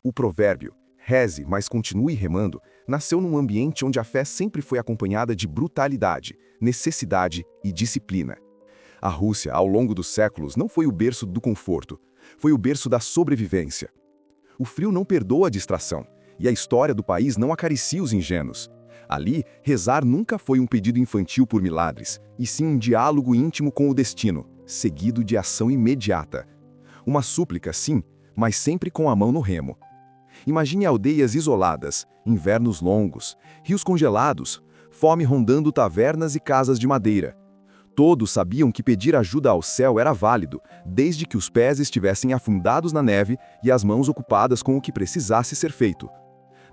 O provérbio "reze, mas continue remando" nasceu num ambiente onde a fé sempre foi acompanhada de brutalidade, necessidade e disciplina. A Rússia, ao longo dos séculos, não foi o berço do conforto, foi o berço da sobrevivência. O frio não perdoa a distração, e a história do país não acaricia os ingênuos. Ali, rezar nunca foi um pedido infantil por milagres, e sim um diálogo íntimo com o destino, seguido de ação imediata. Uma súplica, sim, mas sempre com a mão no remo. Imagine aldeias isoladas, invernos longos, rios congelados, fome rondando tavernas e casas de madeira. Todos sabiam que pedir ajuda ao céu era válido, desde que os pés estivessem afundados na neve e as mãos ocupadas com o que precisasse ser feito.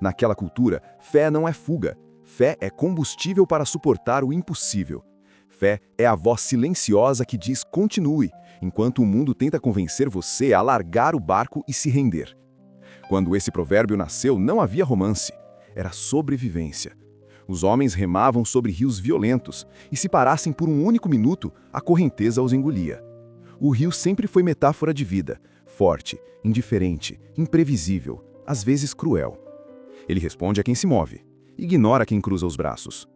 Naquela cultura, fé não é fuga. Fé é combustível para suportar o impossível. Fé é a voz silenciosa que diz continue, enquanto o mundo tenta convencer você a largar o barco e se render. Quando esse provérbio nasceu, não havia romance. Era sobrevivência. Os homens remavam sobre rios violentos, e se parassem por um único minuto, a correnteza os engolia. O rio sempre foi metáfora de vida, forte, indiferente, imprevisível, às vezes cruel. Ele responde a quem se move, ignora quem cruza os braços.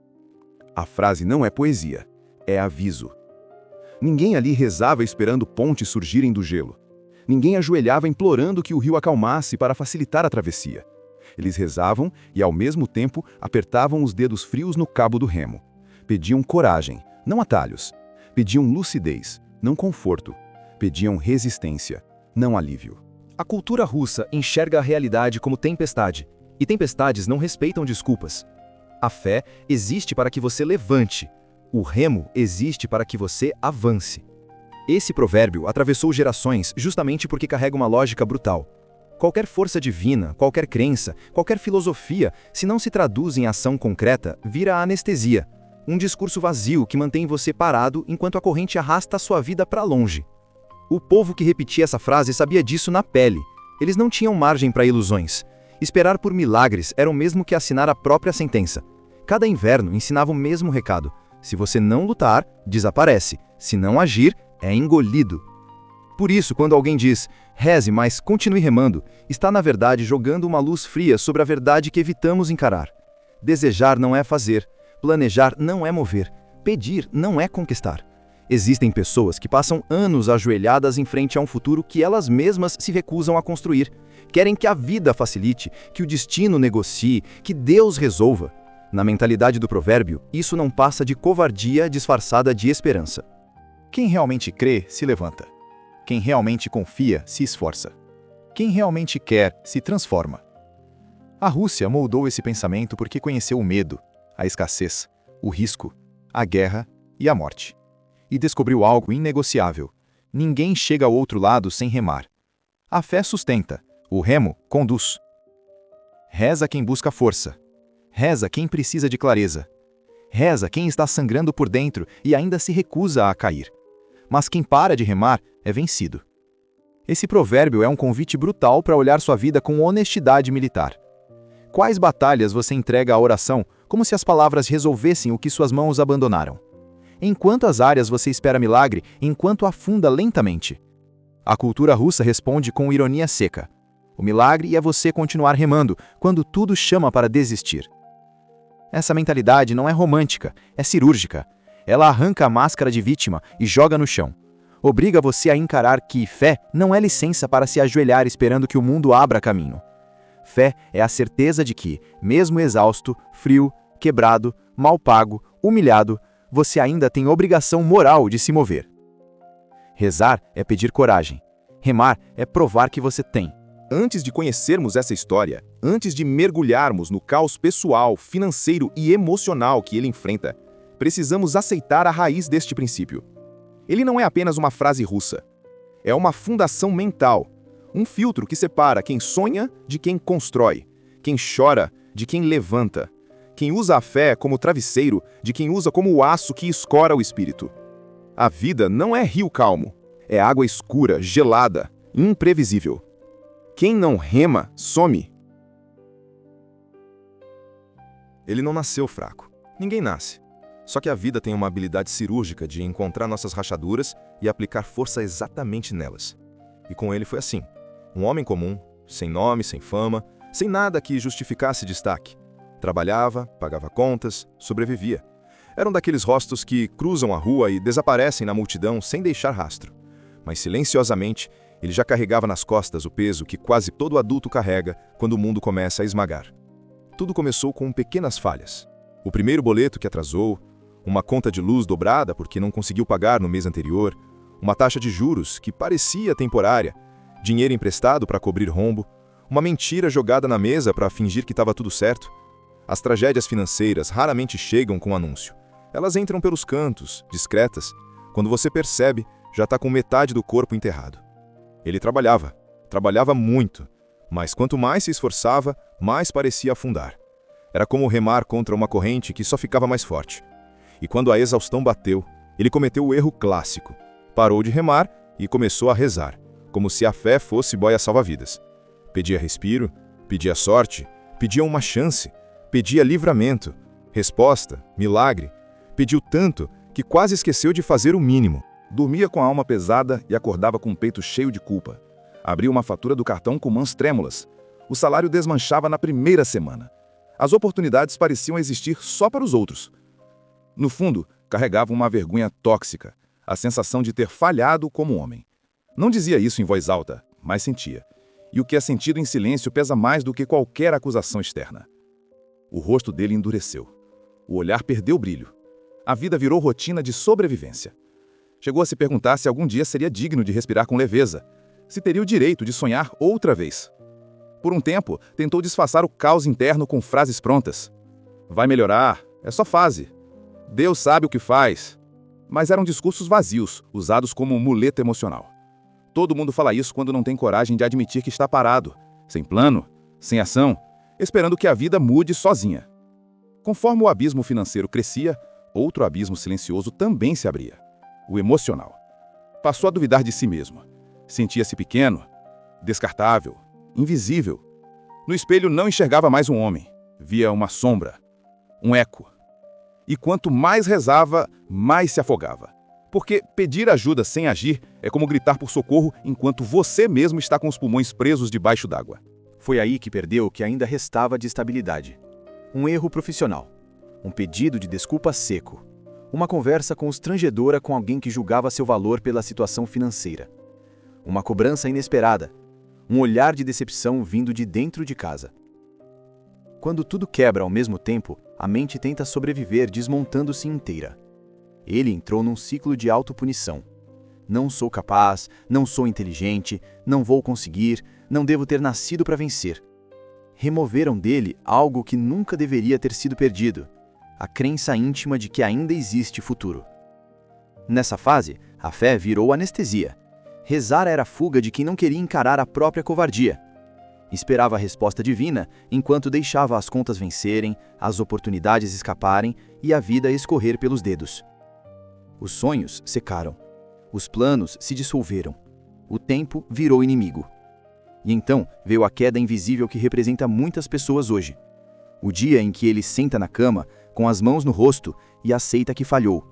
A frase não é poesia, é aviso. Ninguém ali rezava esperando pontes surgirem do gelo. Ninguém ajoelhava implorando que o rio acalmasse para facilitar a travessia. Eles rezavam e, ao mesmo tempo, apertavam os dedos frios no cabo do remo. Pediam coragem, não atalhos. Pediam lucidez, não conforto. Pediam resistência, não alívio. A cultura russa enxerga a realidade como tempestade, e tempestades não respeitam desculpas. A fé existe para que você levante. O remo existe para que você avance. Esse provérbio atravessou gerações justamente porque carrega uma lógica brutal. Qualquer força divina, qualquer crença, qualquer filosofia, se não se traduz em ação concreta, vira anestesia. Um discurso vazio que mantém você parado enquanto a corrente arrasta a sua vida para longe. O povo que repetia essa frase sabia disso na pele. Eles não tinham margem para ilusões. Esperar por milagres era o mesmo que assinar a própria sentença. Cada inverno ensinava o mesmo recado. Se você não lutar, desaparece. Se não agir, é engolido. Por isso, quando alguém diz, reze, mas continue remando, está na verdade jogando uma luz fria sobre a verdade que evitamos encarar. Desejar não é fazer, planejar não é mover, pedir não é conquistar. Existem pessoas que passam anos ajoelhadas em frente a um futuro que elas mesmas se recusam a construir. Querem que a vida facilite, que o destino negocie, que Deus resolva. Na mentalidade do provérbio, isso não passa de covardia disfarçada de esperança. Quem realmente crê, se levanta. Quem realmente confia, se esforça. Quem realmente quer, se transforma. A Rússia moldou esse pensamento porque conheceu o medo, a escassez, o risco, a guerra e a morte. E descobriu algo inegociável. Ninguém chega ao outro lado sem remar. A fé sustenta, o remo conduz. Reza quem busca força. Reza quem precisa de clareza. Reza quem está sangrando por dentro e ainda se recusa a cair. Mas quem para de remar é vencido. Esse provérbio é um convite brutal para olhar sua vida com honestidade militar. Quais batalhas você entrega à oração como se as palavras resolvessem o que suas mãos abandonaram? Em quantas áreas você espera milagre enquanto afunda lentamente? A cultura russa responde com ironia seca. O milagre é você continuar remando quando tudo chama para desistir. Essa mentalidade não é romântica, é cirúrgica. Ela arranca a máscara de vítima e joga no chão. Obriga você a encarar que fé não é licença para se ajoelhar esperando que o mundo abra caminho. Fé é a certeza de que, mesmo exausto, frio, quebrado, mal pago, humilhado, você ainda tem obrigação moral de se mover. Rezar é pedir coragem. Remar é provar que você tem. Antes de conhecermos essa história, antes de mergulharmos no caos pessoal, financeiro e emocional que ele enfrenta, precisamos aceitar a raiz deste princípio. Ele não é apenas uma frase russa. É uma fundação mental, um filtro que separa quem sonha de quem constrói, quem chora de quem levanta, quem usa a fé como travesseiro de quem usa como o aço que escora o espírito. A vida não é rio calmo, é água escura, gelada, imprevisível. Quem não rema, some. Ele não nasceu fraco. Ninguém nasce. Só que a vida tem uma habilidade cirúrgica de encontrar nossas rachaduras e aplicar força exatamente nelas. E com ele foi assim. Um homem comum, sem nome, sem fama, sem nada que justificasse destaque. Trabalhava, pagava contas, sobrevivia. Eram daqueles rostos que cruzam a rua e desaparecem na multidão sem deixar rastro. Mas silenciosamente, ele já carregava nas costas o peso que quase todo adulto carrega quando o mundo começa a esmagar. Tudo começou com pequenas falhas. O primeiro boleto que atrasou, uma conta de luz dobrada porque não conseguiu pagar no mês anterior, uma taxa de juros que parecia temporária, dinheiro emprestado para cobrir rombo, uma mentira jogada na mesa para fingir que estava tudo certo. As tragédias financeiras raramente chegam com anúncio. Elas entram pelos cantos, discretas. Quando você percebe, já está com metade do corpo enterrado. Ele trabalhava muito, mas quanto mais se esforçava, mais parecia afundar. Era como remar contra uma corrente que só ficava mais forte. E quando a exaustão bateu, ele cometeu o erro clássico. Parou de remar e começou a rezar, como se a fé fosse boia salva-vidas. Pedia respiro, pedia sorte, pedia uma chance, pedia livramento, resposta, milagre. Pediu tanto que quase esqueceu de fazer o mínimo. Dormia com a alma pesada e acordava com o peito cheio de culpa. Abria uma fatura do cartão com mãos trêmulas. O salário desmanchava na primeira semana. As oportunidades pareciam existir só para os outros. No fundo, carregava uma vergonha tóxica, a sensação de ter falhado como homem. Não dizia isso em voz alta, mas sentia. E o que é sentido em silêncio pesa mais do que qualquer acusação externa. O rosto dele endureceu. O olhar perdeu brilho. A vida virou rotina de sobrevivência. Chegou a se perguntar se algum dia seria digno de respirar com leveza, se teria o direito de sonhar outra vez. Por um tempo, tentou disfarçar o caos interno com frases prontas. Vai melhorar, é só fase. Deus sabe o que faz. Mas eram discursos vazios, usados como muleta emocional. Todo mundo fala isso quando não tem coragem de admitir que está parado, sem plano, sem ação, esperando que a vida mude sozinha. Conforme o abismo financeiro crescia, outro abismo silencioso também se abria. O emocional. Passou a duvidar de si mesmo. Sentia-se pequeno, descartável, invisível. No espelho não enxergava mais um homem. Via uma sombra, um eco. E quanto mais rezava, mais se afogava. Porque pedir ajuda sem agir é como gritar por socorro enquanto você mesmo está com os pulmões presos debaixo d'água. Foi aí que perdeu o que ainda restava de estabilidade. Um erro profissional. Um pedido de desculpa seco. Uma conversa constrangedora com alguém que julgava seu valor pela situação financeira. Uma cobrança inesperada. Um olhar de decepção vindo de dentro de casa. Quando tudo quebra ao mesmo tempo, a mente tenta sobreviver desmontando-se inteira. Ele entrou num ciclo de autopunição. Não sou capaz, não sou inteligente, não vou conseguir, não devo ter nascido para vencer. Removeram dele algo que nunca deveria ter sido perdido. A crença íntima de que ainda existe futuro. Nessa fase, a fé virou anestesia. Rezar era a fuga de quem não queria encarar a própria covardia. Esperava a resposta divina enquanto deixava as contas vencerem, as oportunidades escaparem e a vida escorrer pelos dedos. Os sonhos secaram. Os planos se dissolveram. O tempo virou inimigo. E então veio a queda invisível que representa muitas pessoas hoje. O dia em que ele senta na cama, com as mãos no rosto, e aceita que falhou.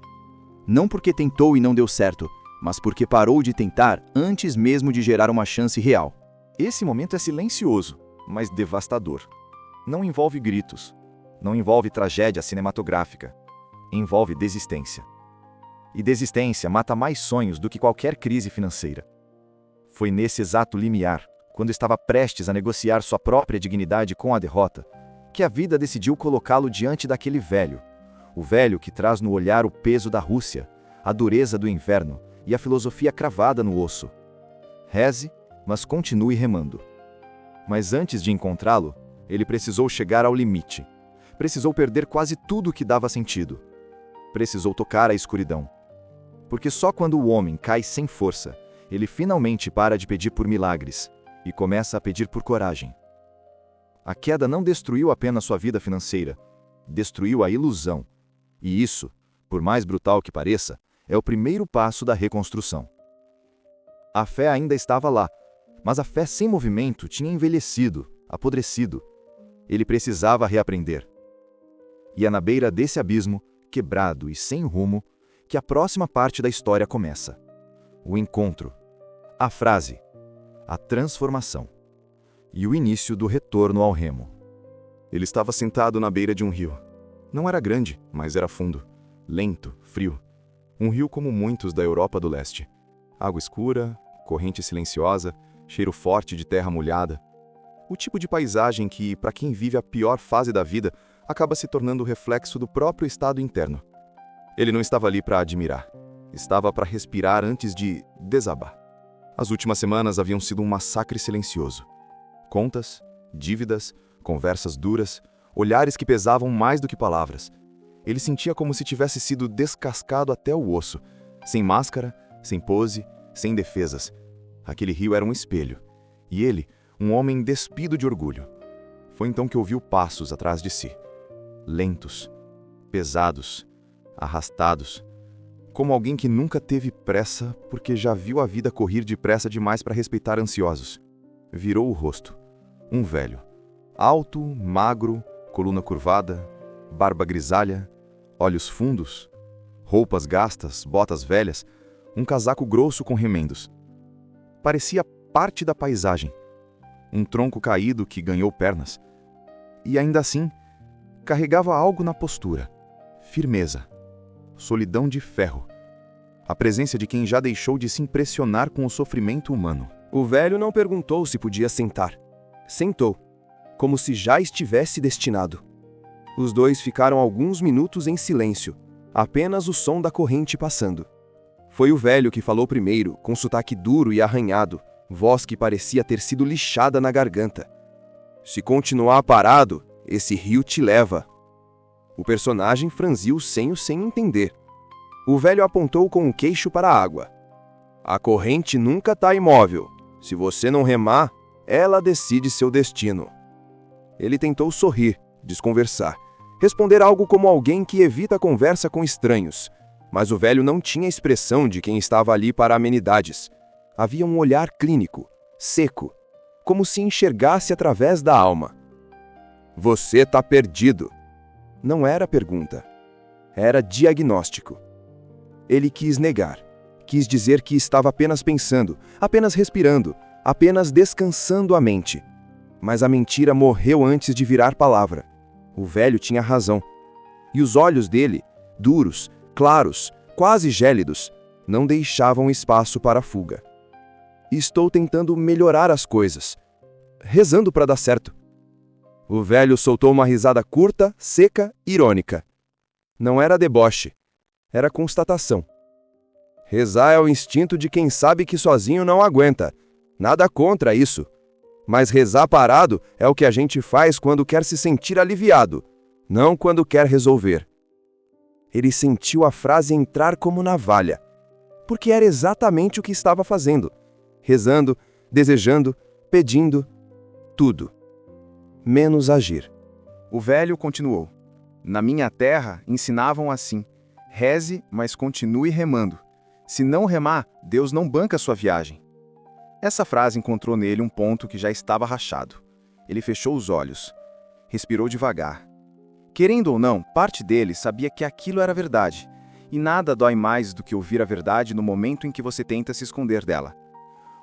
Não porque tentou e não deu certo, mas porque parou de tentar antes mesmo de gerar uma chance real. Esse momento é silencioso, mas devastador. Não envolve gritos, não envolve tragédia cinematográfica, envolve desistência. E desistência mata mais sonhos do que qualquer crise financeira. Foi nesse exato limiar, quando estava prestes a negociar sua própria dignidade com a derrota, que a vida decidiu colocá-lo diante daquele velho. O velho que traz no olhar o peso da Rússia, a dureza do inverno e a filosofia cravada no osso. Reze, mas continue remando. Mas antes de encontrá-lo, ele precisou chegar ao limite. Precisou perder quase tudo que dava sentido. Precisou tocar a escuridão. Porque só quando o homem cai sem força, ele finalmente para de pedir por milagres e começa a pedir por coragem. A queda não destruiu apenas sua vida financeira, destruiu a ilusão. E isso, por mais brutal que pareça, é o primeiro passo da reconstrução. A fé ainda estava lá, mas a fé sem movimento tinha envelhecido, apodrecido. Ele precisava reaprender. E é na beira desse abismo, quebrado e sem rumo, que a próxima parte da história começa. O encontro. A frase. A transformação. e o início do retorno ao remo. Ele estava sentado na beira de um rio. Não era grande, mas era fundo, lento, frio. Um rio como muitos da Europa do Leste. Água escura, corrente silenciosa, cheiro forte de terra molhada. O tipo de paisagem que, para quem vive a pior fase da vida, acaba se tornando o reflexo do próprio estado interno. Ele não estava ali para admirar. Estava para respirar antes de desabar. As últimas semanas haviam sido um massacre silencioso. Contas, dívidas, conversas duras, olhares que pesavam mais do que palavras. Ele sentia como se tivesse sido descascado até o osso, sem máscara, sem pose, sem defesas. Aquele rio era um espelho, e ele, um homem despido de orgulho. Foi então que ouviu passos atrás de si. Lentos, pesados, arrastados, como alguém que nunca teve pressa porque já viu a vida correr depressa demais para respeitar ansiosos. Virou o rosto. Um velho, alto, magro, coluna curvada, barba grisalha, olhos fundos, roupas gastas, botas velhas, um casaco grosso com remendos. Parecia parte da paisagem. Um tronco caído que ganhou pernas. E ainda assim, carregava algo na postura. Firmeza. Solidão de ferro. A presença de quem já deixou de se impressionar com o sofrimento humano. O velho não perguntou se podia sentar. Sentou, como se já estivesse destinado. Os dois ficaram alguns minutos em silêncio, apenas o som da corrente passando. Foi o velho que falou primeiro, com sotaque duro e arranhado, voz que parecia ter sido lixada na garganta. Se continuar parado, esse rio te leva. O personagem franziu o senho sem entender. O velho apontou com o queixo para a água. A corrente nunca está imóvel. Se você não remar, ela decide seu destino. Ele tentou sorrir, desconversar, responder algo como alguém que evita a conversa com estranhos. Mas o velho não tinha a expressão de quem estava ali para amenidades. Havia um olhar clínico, seco, como se enxergasse através da alma. Você está perdido. Não era pergunta. Era diagnóstico. Ele quis negar. Quis dizer que estava apenas pensando, apenas respirando, apenas descansando a mente. Mas a mentira morreu antes de virar palavra. O velho tinha razão. E os olhos dele, duros, claros, quase gélidos, não deixavam espaço para a fuga. Estou tentando melhorar as coisas, rezando para dar certo. O velho soltou uma risada curta, seca, irônica. Não era deboche, era constatação. Rezar é o instinto de quem sabe que sozinho não aguenta. Nada contra isso. Mas rezar parado é o que a gente faz quando quer se sentir aliviado, não quando quer resolver. Ele sentiu a frase entrar como navalha, porque era exatamente o que estava fazendo. Rezando, desejando, pedindo, tudo. Menos agir. O velho continuou. Na minha terra ensinavam assim: reze, mas continue remando. Se não remar, Deus não banca sua viagem. Essa frase encontrou nele um ponto que já estava rachado. Ele fechou os olhos. Respirou devagar. Querendo ou não, parte dele sabia que aquilo era verdade. E nada dói mais do que ouvir a verdade no momento em que você tenta se esconder dela.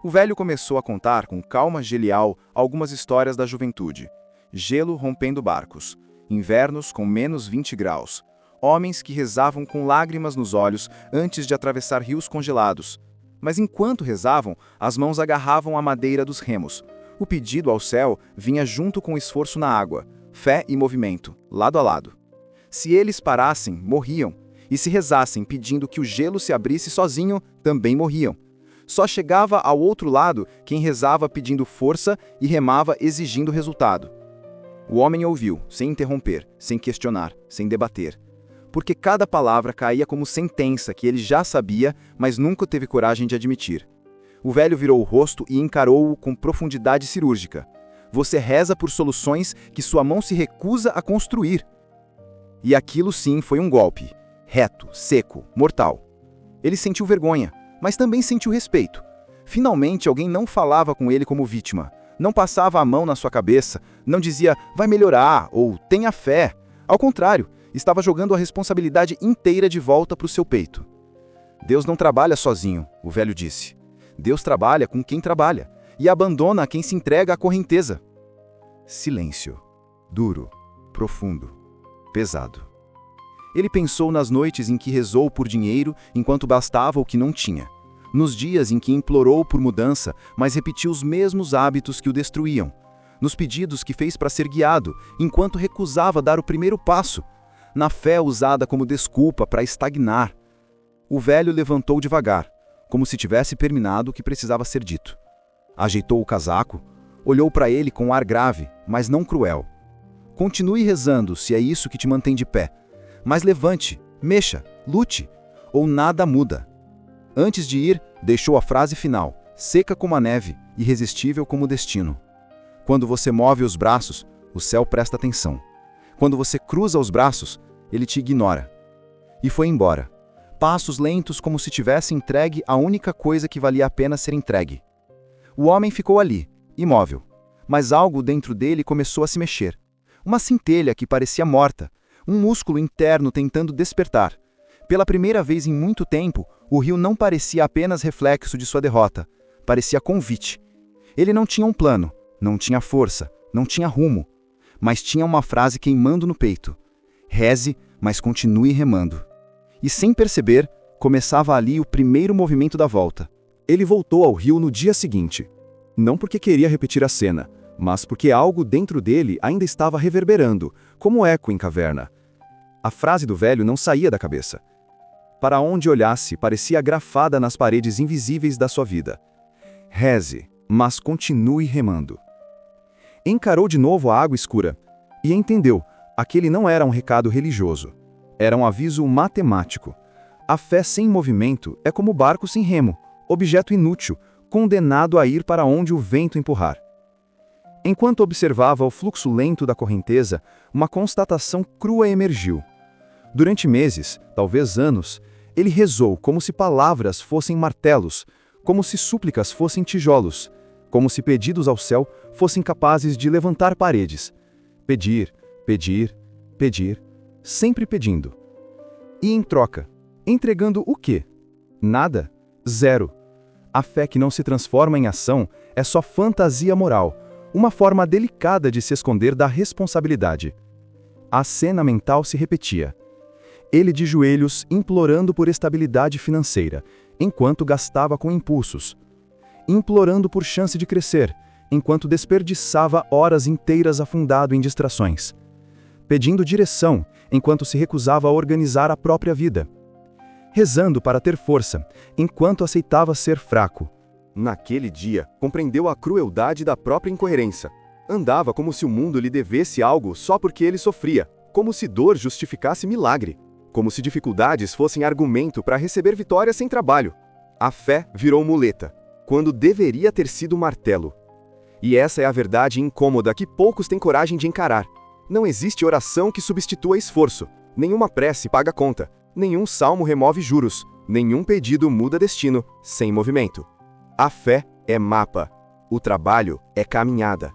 O velho começou a contar com calma gelial algumas histórias da juventude. Gelo rompendo barcos. Invernos com menos 20 graus. Homens que rezavam com lágrimas nos olhos antes de atravessar rios congelados. Mas enquanto rezavam, as mãos agarravam a madeira dos remos. O pedido ao céu vinha junto com o esforço na água, fé e movimento, lado a lado. Se eles parassem, morriam. E se rezassem pedindo que o gelo se abrisse sozinho, também morriam. Só chegava ao outro lado quem rezava pedindo força e remava exigindo resultado. O homem ouviu, sem interromper, sem questionar, sem debater. Porque cada palavra caía como sentença que ele já sabia, mas nunca teve coragem de admitir. O velho virou o rosto e encarou-o com profundidade cirúrgica. Você reza por soluções que sua mão se recusa a construir. E aquilo sim foi um golpe. Reto, seco, mortal. Ele sentiu vergonha, mas também sentiu respeito. Finalmente alguém não falava com ele como vítima. Não passava a mão na sua cabeça, não dizia, vai melhorar, ou tenha fé. Ao contrário, estava jogando a responsabilidade inteira de volta para o seu peito. Deus não trabalha sozinho, o velho disse. Deus trabalha com quem trabalha. e abandona a quem se entrega à correnteza. Silêncio. Duro, profundo, pesado. Ele pensou nas noites em que rezou por dinheiro enquanto bastava o que não tinha. Nos dias em que implorou por mudança, mas repetiu os mesmos hábitos que o destruíam. Nos pedidos que fez para ser guiado, enquanto recusava dar o primeiro passo. Na fé usada como desculpa para estagnar. O velho levantou devagar, como se tivesse terminado o que precisava ser dito. Ajeitou o casaco, olhou para ele com um ar grave, mas não cruel. Continue rezando se é isso que te mantém de pé. Mas levante, mexa, lute, ou nada muda. Antes de ir, deixou a frase final, seca como a neve, irresistível como o destino. Quando você move os braços, o céu presta atenção. Quando você cruza os braços, ele te ignora. E foi embora. Passos lentos como se tivesse entregue a única coisa que valia a pena ser entregue. O homem ficou ali, imóvel. Mas algo dentro dele começou a se mexer. Uma centelha que parecia morta. Um músculo interno tentando despertar. Pela primeira vez em muito tempo, o rio não parecia apenas reflexo de sua derrota. Parecia convite. Ele não tinha um plano, não tinha força, não tinha rumo. Mas tinha uma frase queimando no peito. Reze, mas continue remando. E sem perceber, começava ali o primeiro movimento da volta. Ele voltou ao rio no dia seguinte. Não porque queria repetir a cena, mas porque algo dentro dele ainda estava reverberando, como eco em caverna. A frase do velho não saía da cabeça. Para onde olhasse, parecia grafada nas paredes invisíveis da sua vida. Reze, mas continue remando. Encarou de novo a água escura e entendeu, aquele não era um recado religioso. Era um aviso matemático. A fé sem movimento é como barco sem remo, objeto inútil, condenado a ir para onde o vento empurrar. Enquanto observava o fluxo lento da correnteza, uma constatação crua emergiu. Durante meses, talvez anos, ele rezou como se palavras fossem martelos, como se súplicas fossem tijolos, como se pedidos ao céu fossem capazes de levantar paredes. Pedir, pedir, pedir, sempre pedindo. E em troca, entregando o quê? Nada. Zero. A fé que não se transforma em ação é só fantasia moral, uma forma delicada de se esconder da responsabilidade. A cena mental se repetia. Ele de joelhos implorando por estabilidade financeira, enquanto gastava com impulsos. Implorando por chance de crescer, enquanto desperdiçava horas inteiras afundado em distrações. Pedindo direção, enquanto se recusava a organizar a própria vida. Rezando para ter força, enquanto aceitava ser fraco. Naquele dia, compreendeu a crueldade da própria incoerência. Andava como se o mundo lhe devesse algo só porque ele sofria, como se dor justificasse milagre, como se dificuldades fossem argumento para receber vitória sem trabalho. A fé virou muleta, quando deveria ter sido martelo. E essa é a verdade incômoda que poucos têm coragem de encarar. Não existe oração que substitua esforço, nenhuma prece paga conta, nenhum salmo remove juros, nenhum pedido muda destino, sem movimento. A fé é mapa, o trabalho é caminhada.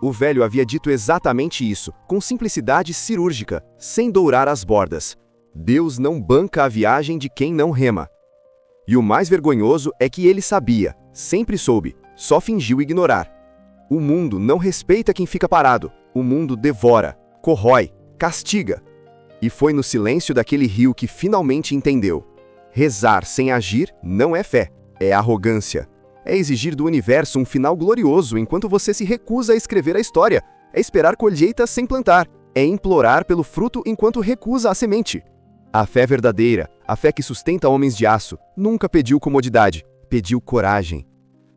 O velho havia dito exatamente isso, com simplicidade cirúrgica, sem dourar as bordas. Deus não banca a viagem de quem não rema. E o mais vergonhoso é que ele sabia, sempre soube, só fingiu ignorar. O mundo não respeita quem fica parado, o mundo devora, corrói, castiga. E foi no silêncio daquele rio que finalmente entendeu. Rezar sem agir não é fé, é arrogância. É exigir do universo um final glorioso enquanto você se recusa a escrever a história. É esperar colheitas sem plantar. É implorar pelo fruto enquanto recusa a semente. A fé verdadeira, a fé que sustenta homens de aço, nunca pediu comodidade, pediu coragem.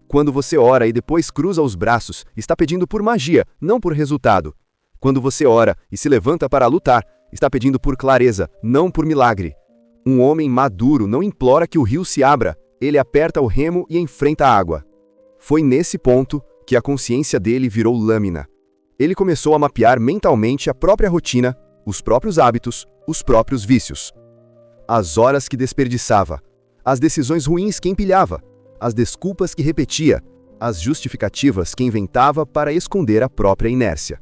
Quando você ora e depois cruza os braços, está pedindo por magia, não por resultado. Quando você ora e se levanta para lutar, está pedindo por clareza, não por milagre. Um homem maduro não implora que o rio se abra, ele aperta o remo e enfrenta a água. Foi nesse ponto que a consciência dele virou lâmina. Ele começou a mapear mentalmente a própria rotina, os próprios hábitos, os próprios vícios. As horas que desperdiçava, as decisões ruins que empilhava, as desculpas que repetia, as justificativas que inventava para esconder a própria inércia.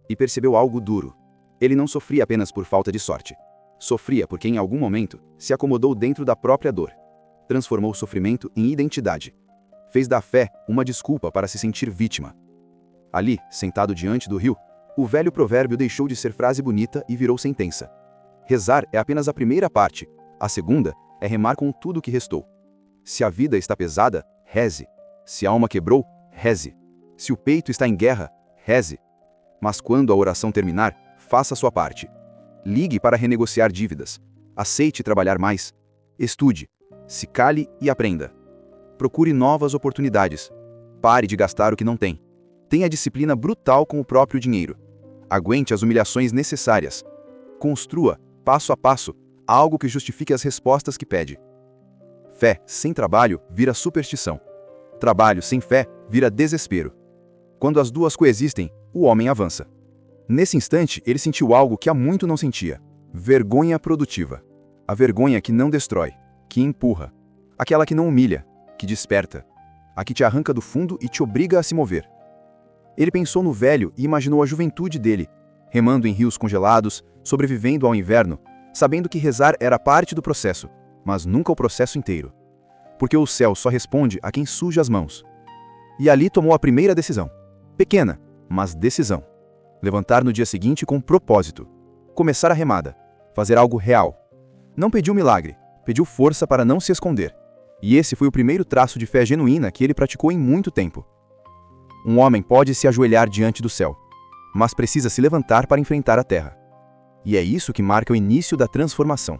E percebeu algo duro. Ele não sofria apenas por falta de sorte. Sofria porque em algum momento se acomodou dentro da própria dor. Transformou o sofrimento em identidade. fez da fé uma desculpa para se sentir vítima. Ali, sentado diante do rio, o velho provérbio deixou de ser frase bonita e virou sentença. Rezar é apenas a primeira parte, a segunda é remar com tudo o que restou. Se a vida está pesada, reze. Se a alma quebrou, reze. Se o peito está em guerra, reze. Mas quando a oração terminar, faça a sua parte. Ligue para renegociar dívidas. Aceite trabalhar mais. Estude. Se cale e aprenda. Procure novas oportunidades. Pare de gastar o que não tem. Tenha disciplina brutal com o próprio dinheiro. Aguente as humilhações necessárias. Construa, passo a passo, algo que justifique as respostas que pede. Fé sem trabalho vira superstição. Trabalho sem fé vira desespero. Quando as duas coexistem, o homem avança. Nesse instante, ele sentiu algo que há muito não sentia. Vergonha produtiva. A vergonha que não destrói, que empurra. Aquela que não humilha, que desperta. A que te arranca do fundo e te obriga a se mover. Ele pensou no velho e imaginou a juventude dele, remando em rios congelados, sobrevivendo ao inverno, sabendo que rezar era parte do processo, mas nunca o processo inteiro. Porque o céu só responde a quem suja as mãos. E ali tomou a primeira decisão. Pequena, mas decisão. Levantar no dia seguinte com propósito. Começar a remada. Fazer algo real. Não pediu milagre, pediu força para não se esconder. E esse foi o primeiro traço de fé genuína que ele praticou em muito tempo. Um homem pode se ajoelhar diante do céu, mas precisa se levantar para enfrentar a terra. E é isso que marca o início da transformação.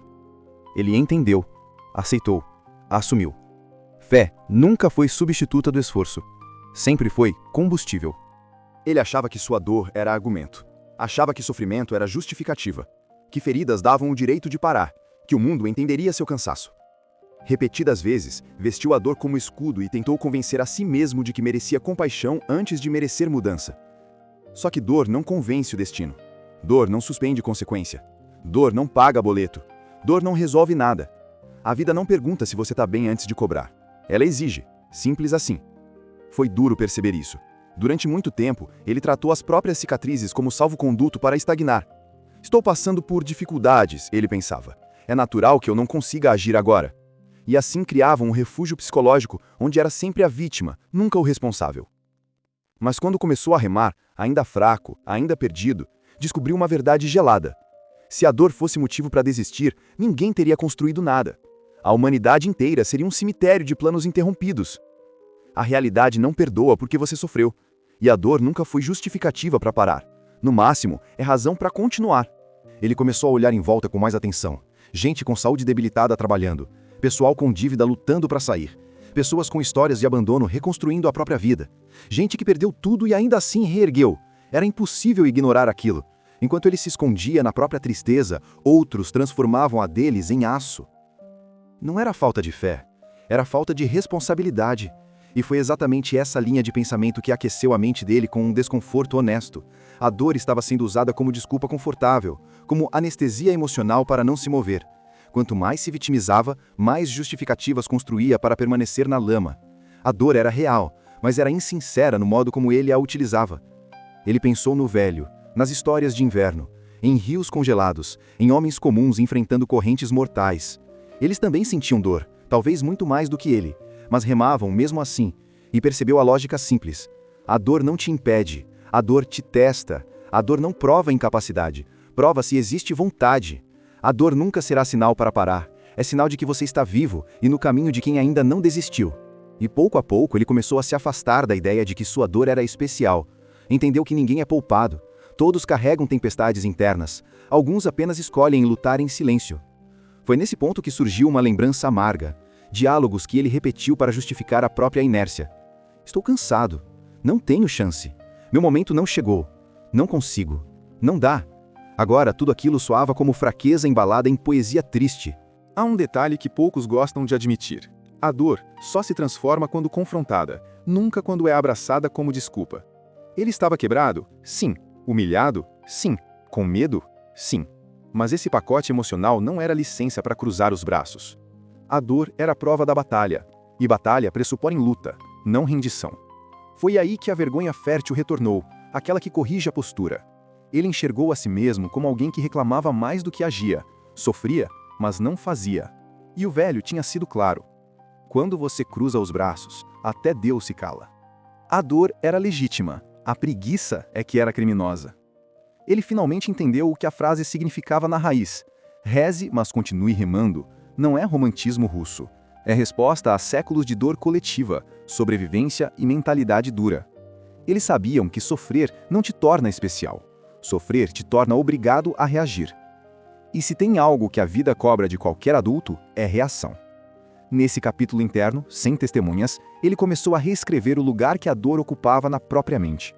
Ele entendeu, aceitou, assumiu. Fé nunca foi substituta do esforço. Sempre foi combustível. Ele achava que sua dor era argumento. Achava que sofrimento era justificativa. Que feridas davam o direito de parar. Que o mundo entenderia seu cansaço. Repetidas vezes, vestiu a dor como escudo e tentou convencer a si mesmo de que merecia compaixão antes de merecer mudança. Só que dor não convence o destino. Dor não suspende consequência. Dor não paga boleto. Dor não resolve nada. A vida não pergunta se você está bem antes de cobrar. Ela exige. Simples assim. Foi duro perceber isso. Durante muito tempo, ele tratou as próprias cicatrizes como salvo-conduto para estagnar. Estou passando por dificuldades, ele pensava. É natural que eu não consiga agir agora. E assim criava um refúgio psicológico onde era sempre a vítima, nunca o responsável. Mas quando começou a remar, ainda fraco, ainda perdido, descobriu uma verdade gelada. Se a dor fosse motivo para desistir, ninguém teria construído nada. A humanidade inteira seria um cemitério de planos interrompidos. A realidade não perdoa porque você sofreu. E a dor nunca foi justificativa para parar. No máximo, é razão para continuar. Ele começou a olhar em volta com mais atenção. Gente com saúde debilitada trabalhando. Pessoal com dívida lutando para sair. Pessoas com histórias de abandono reconstruindo a própria vida. Gente que perdeu tudo e ainda assim reergueu. Era impossível ignorar aquilo. Enquanto ele se escondia na própria tristeza, outros transformavam a deles em aço. Não era falta de fé, era falta de responsabilidade. E foi exatamente essa linha de pensamento que aqueceu a mente dele com um desconforto honesto. A dor estava sendo usada como desculpa confortável, como anestesia emocional para não se mover. Quanto mais se vitimizava, mais justificativas construía para permanecer na lama. A dor era real, mas era insincera no modo como ele a utilizava. Ele pensou no velho, nas histórias de inverno, em rios congelados, em homens comuns enfrentando correntes mortais. Eles também sentiam dor, talvez muito mais do que ele, mas remavam mesmo assim, e percebeu a lógica simples. A dor não te impede, a dor te testa, a dor não prova incapacidade, prova se existe vontade. A dor nunca será sinal para parar, é sinal de que você está vivo e no caminho de quem ainda não desistiu. E pouco a pouco ele começou a se afastar da ideia de que sua dor era especial. Entendeu que ninguém é poupado, todos carregam tempestades internas, alguns apenas escolhem lutar em silêncio. Foi nesse ponto que surgiu uma lembrança amarga, diálogos que ele repetiu para justificar a própria inércia. Estou cansado, não tenho chance, meu momento não chegou, não consigo, não dá. Agora tudo aquilo soava como fraqueza embalada em poesia triste. Há um detalhe que poucos gostam de admitir. A dor só se transforma quando confrontada, nunca quando é abraçada como desculpa. Ele estava quebrado? Sim. Humilhado? Sim. Com medo? Sim. Mas esse pacote emocional não era licença para cruzar os braços. A dor era a prova da batalha, e batalha pressupõe luta, não rendição. Foi aí que a vergonha fértil retornou, aquela que corrige a postura. Ele enxergou a si mesmo como alguém que reclamava mais do que agia, sofria, mas não fazia. E o velho tinha sido claro. Quando você cruza os braços, até Deus se cala. A dor era legítima, a preguiça é que era criminosa. Ele finalmente entendeu o que a frase significava na raiz. Reze, mas continue remando, não é romantismo russo. É resposta a séculos de dor coletiva, sobrevivência e mentalidade dura. Eles sabiam que sofrer não te torna especial. Sofrer te torna obrigado a reagir. E se tem algo que a vida cobra de qualquer adulto, é reação. Nesse capítulo interno, sem testemunhas, ele começou a reescrever o lugar que a dor ocupava na própria mente.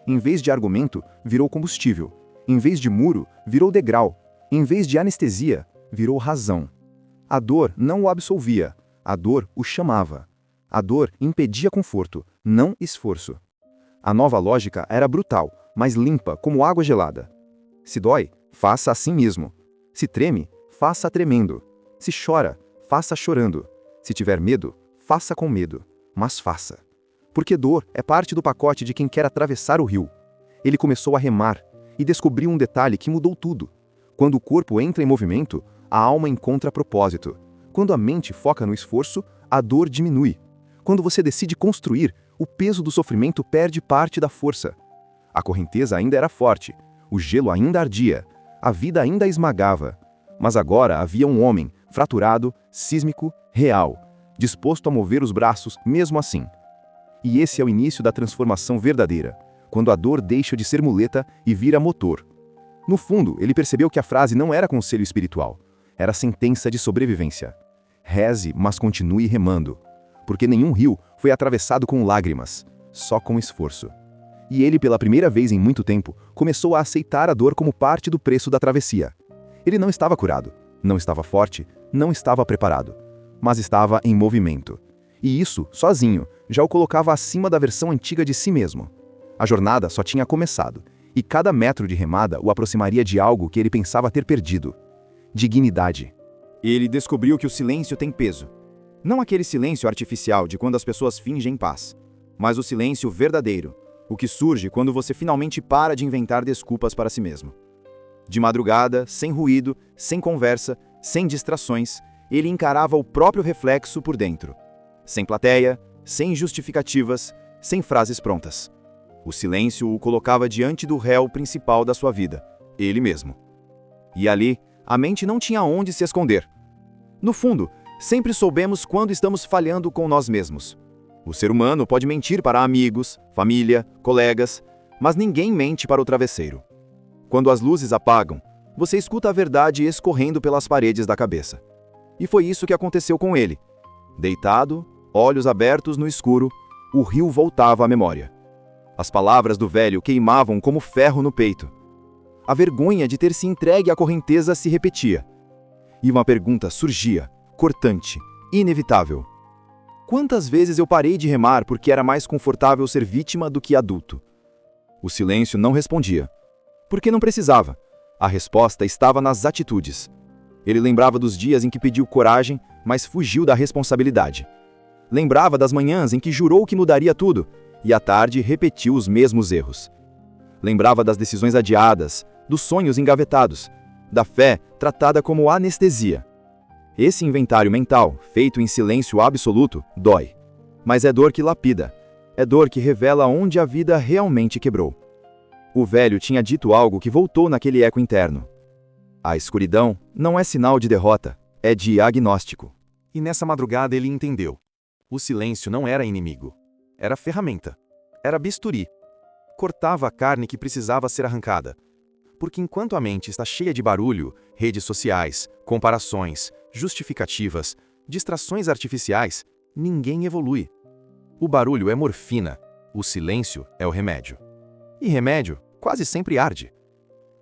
Em vez de argumento, virou combustível. Em vez de muro, virou degrau. Em vez de anestesia, virou razão. A dor não o absolvia, a dor o chamava. A dor impedia conforto, não esforço. A nova lógica era brutal, mas limpa como água gelada. Se dói, faça assim mesmo. Se treme, faça tremendo. Se chora, faça chorando. Se tiver medo, faça com medo, mas faça. Porque dor é parte do pacote de quem quer atravessar o rio. Ele começou a remar e descobriu um detalhe que mudou tudo. Quando o corpo entra em movimento, a alma encontra propósito. Quando a mente foca no esforço, a dor diminui. Quando você decide construir, o peso do sofrimento perde parte da força. A correnteza ainda era forte, o gelo ainda ardia, a vida ainda esmagava. Mas agora havia um homem, fraturado, sísmico, real, disposto a mover os braços mesmo assim. E esse é o início da transformação verdadeira, quando a dor deixa de ser muleta e vira motor. No fundo, ele percebeu que a frase não era conselho espiritual, era sentença de sobrevivência. Reze, mas continue remando, porque nenhum rio foi atravessado com lágrimas, só com esforço. E ele, pela primeira vez em muito tempo, começou a aceitar a dor como parte do preço da travessia. Ele não estava curado, não estava forte, não estava preparado, mas estava em movimento. E isso, sozinho, já o colocava acima da versão antiga de si mesmo. A jornada só tinha começado, e cada metro de remada o aproximaria de algo que ele pensava ter perdido: dignidade. Ele descobriu que o silêncio tem peso. Não aquele silêncio artificial de quando as pessoas fingem paz, mas o silêncio verdadeiro, o que surge quando você finalmente para de inventar desculpas para si mesmo. De madrugada, sem ruído, sem conversa, sem distrações, ele encarava o próprio reflexo por dentro. Sem plateia, sem justificativas, sem frases prontas. O silêncio o colocava diante do réu principal da sua vida, ele mesmo. E ali, a mente não tinha onde se esconder. No fundo, sempre soubemos quando estamos falhando com nós mesmos. O ser humano pode mentir para amigos, família, colegas, mas ninguém mente para o travesseiro. Quando as luzes apagam, você escuta a verdade escorrendo pelas paredes da cabeça. E foi isso que aconteceu com ele. Deitado, olhos abertos no escuro, o rio voltava à memória. As palavras do velho queimavam como ferro no peito. A vergonha de ter se entregue à correnteza se repetia. E uma pergunta surgia, cortante, inevitável. Quantas vezes eu parei de remar porque era mais confortável ser vítima do que adulto? O silêncio não respondia. Porque não precisava. A resposta estava nas atitudes. Ele lembrava dos dias em que pediu coragem, mas fugiu da responsabilidade. Lembrava das manhãs em que jurou que mudaria tudo, e à tarde repetiu os mesmos erros. Lembrava das decisões adiadas, dos sonhos engavetados, da fé tratada como anestesia. Esse inventário mental, feito em silêncio absoluto, dói. Mas é dor que lapida. É dor que revela onde a vida realmente quebrou. O velho tinha dito algo que voltou naquele eco interno. A escuridão não é sinal de derrota, é diagnóstico. E nessa madrugada ele entendeu. O silêncio não era inimigo. Era ferramenta. Era bisturi. Cortava a carne que precisava ser arrancada. Porque enquanto a mente está cheia de barulho, redes sociais, comparações, justificativas, distrações artificiais, ninguém evolui. O barulho é morfina, o silêncio é o remédio. E remédio quase sempre arde.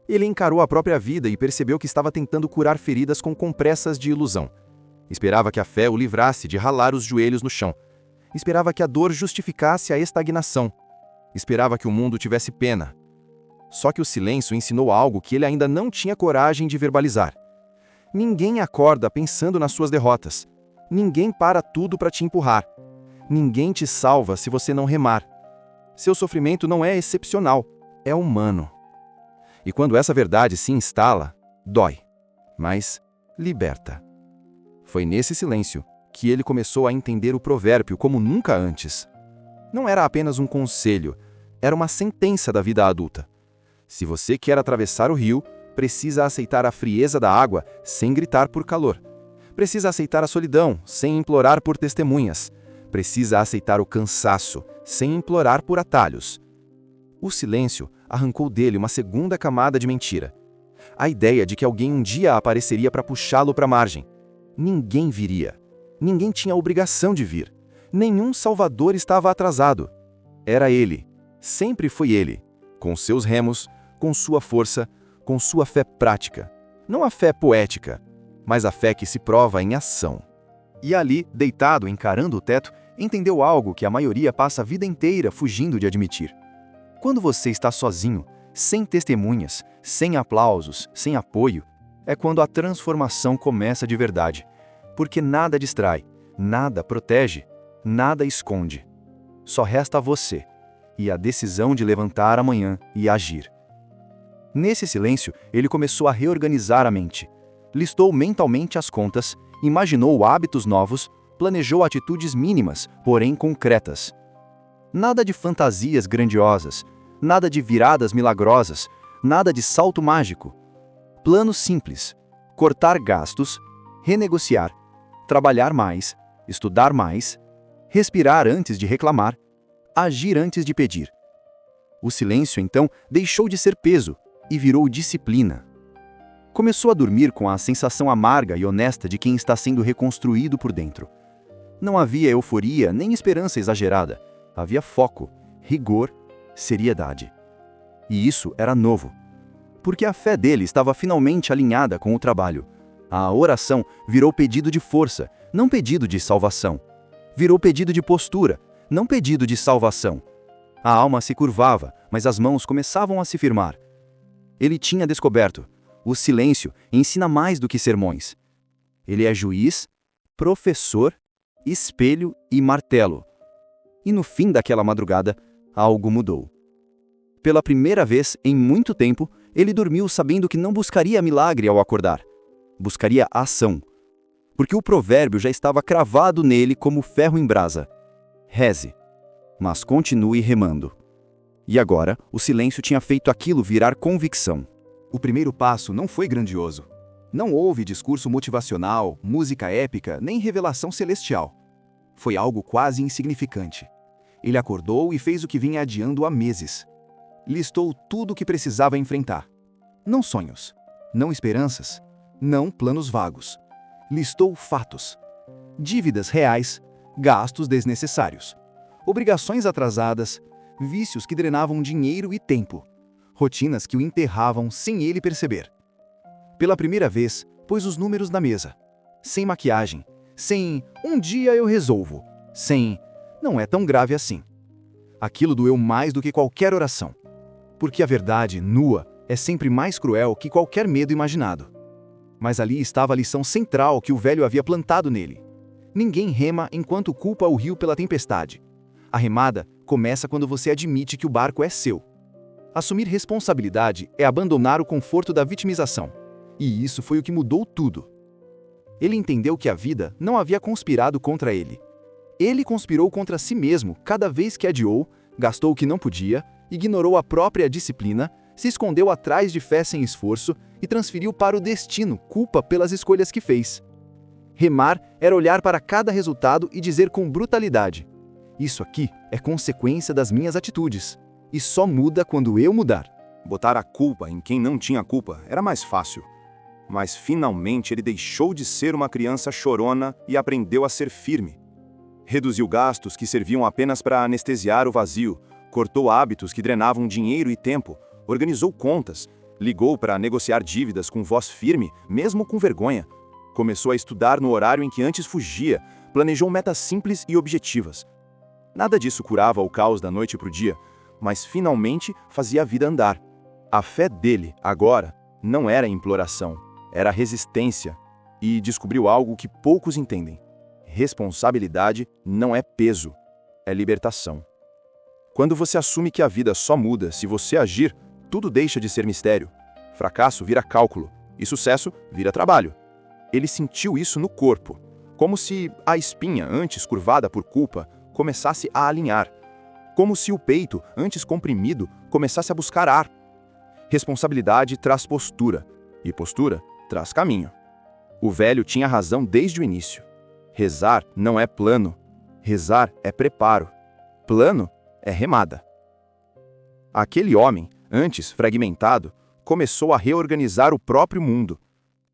Ele encarou a própria vida e percebeu que estava tentando curar feridas com compressas de ilusão. Esperava que a fé o livrasse de ralar os joelhos no chão. Esperava que a dor justificasse a estagnação. Esperava que o mundo tivesse pena. Só que o silêncio ensinou algo que ele ainda não tinha coragem de verbalizar. Ninguém acorda pensando nas suas derrotas. Ninguém para tudo para te empurrar. Ninguém te salva se você não remar. Seu sofrimento não é excepcional, é humano. E quando essa verdade se instala, dói, mas liberta. Foi nesse silêncio que ele começou a entender o provérbio como nunca antes. Não era apenas um conselho, era uma sentença da vida adulta. Se você quer atravessar o rio, precisa aceitar a frieza da água sem gritar por calor. Precisa aceitar a solidão sem implorar por testemunhas. Precisa aceitar o cansaço sem implorar por atalhos. O silêncio arrancou dele uma segunda camada de mentira. A ideia de que alguém um dia apareceria para puxá-lo para a margem. Ninguém viria. Ninguém tinha a obrigação de vir. Nenhum salvador estava atrasado. Era ele. Sempre foi ele. Com seus remos, com sua força, com sua fé prática. Não a fé poética, mas a fé que se prova em ação. E ali, deitado, encarando o teto, entendeu algo que a maioria passa a vida inteira fugindo de admitir. Quando você está sozinho, sem testemunhas, sem aplausos, sem apoio, é quando a transformação começa de verdade. Porque nada distrai, nada protege, nada esconde. Só resta você e a decisão de levantar amanhã e agir. Nesse silêncio, ele começou a reorganizar a mente. Listou mentalmente as contas, imaginou hábitos novos, planejou atitudes mínimas, porém concretas. Nada de fantasias grandiosas, nada de viradas milagrosas, nada de salto mágico. Plano simples: cortar gastos, renegociar, trabalhar mais, estudar mais, respirar antes de reclamar, agir antes de pedir. O silêncio, então, deixou de ser peso e virou disciplina. Começou a dormir com a sensação amarga e honesta de quem está sendo reconstruído por dentro. Não havia euforia nem esperança exagerada. Havia foco, rigor, seriedade. E isso era novo, porque a fé dele estava finalmente alinhada com o trabalho. A oração virou pedido de força, não pedido de salvação. Virou pedido de postura, não pedido de salvação. A alma se curvava, mas as mãos começavam a se firmar. Ele tinha descoberto: o silêncio ensina mais do que sermões. Ele é juiz, professor, espelho e martelo. E no fim daquela madrugada, algo mudou. Pela primeira vez em muito tempo, ele dormiu sabendo que não buscaria milagre ao acordar. Buscaria ação. Porque o provérbio já estava cravado nele como ferro em brasa. Reze, mas continue remando. E agora, o silêncio tinha feito aquilo virar convicção. O primeiro passo não foi grandioso. Não houve discurso motivacional, música épica, nem revelação celestial. Foi algo quase insignificante. Ele acordou e fez o que vinha adiando há meses. Listou tudo o que precisava enfrentar. Não sonhos, não esperanças, não planos vagos. Listou fatos. Dívidas reais, gastos desnecessários, obrigações atrasadas, vícios que drenavam dinheiro e tempo, rotinas que o enterravam sem ele perceber. Pela primeira vez, pôs os números na mesa. Sem maquiagem, sem "um dia eu resolvo", sem "não é tão grave assim". Aquilo doeu mais do que qualquer oração. Porque a verdade, nua, é sempre mais cruel que qualquer medo imaginado. Mas ali estava a lição central que o velho havia plantado nele. Ninguém rema enquanto culpa o rio pela tempestade. A remada começa quando você admite que o barco é seu. Assumir responsabilidade é abandonar o conforto da vitimização. E isso foi o que mudou tudo. Ele entendeu que a vida não havia conspirado contra ele. Ele conspirou contra si mesmo cada vez que adiou, gastou o que não podia, ignorou a própria disciplina, se escondeu atrás de fé sem esforço e transferiu para o destino culpa pelas escolhas que fez. Remar era olhar para cada resultado e dizer com brutalidade: isso aqui é consequência das minhas atitudes, e só muda quando eu mudar. Botar a culpa em quem não tinha culpa era mais fácil. Mas finalmente ele deixou de ser uma criança chorona e aprendeu a ser firme. Reduziu gastos que serviam apenas para anestesiar o vazio, cortou hábitos que drenavam dinheiro e tempo, organizou contas, ligou para negociar dívidas com voz firme, mesmo com vergonha. Começou a estudar no horário em que antes fugia, planejou metas simples e objetivas. Nada disso curava o caos da noite para o dia, mas finalmente fazia a vida andar. A fé dele, agora, não era imploração, era resistência. E descobriu algo que poucos entendem. Responsabilidade não é peso, é libertação. Quando você assume que a vida só muda se você agir, tudo deixa de ser mistério. Fracasso vira cálculo e sucesso vira trabalho. Ele sentiu isso no corpo. Como se a espinha, antes curvada por culpa, começasse a alinhar. Como se o peito, antes comprimido, começasse a buscar ar. Responsabilidade traz postura, e postura traz caminho. O velho tinha razão desde o início. Rezar não é plano. Rezar é preparo. Plano é remada. Aquele homem, antes fragmentado, começou a reorganizar o próprio mundo.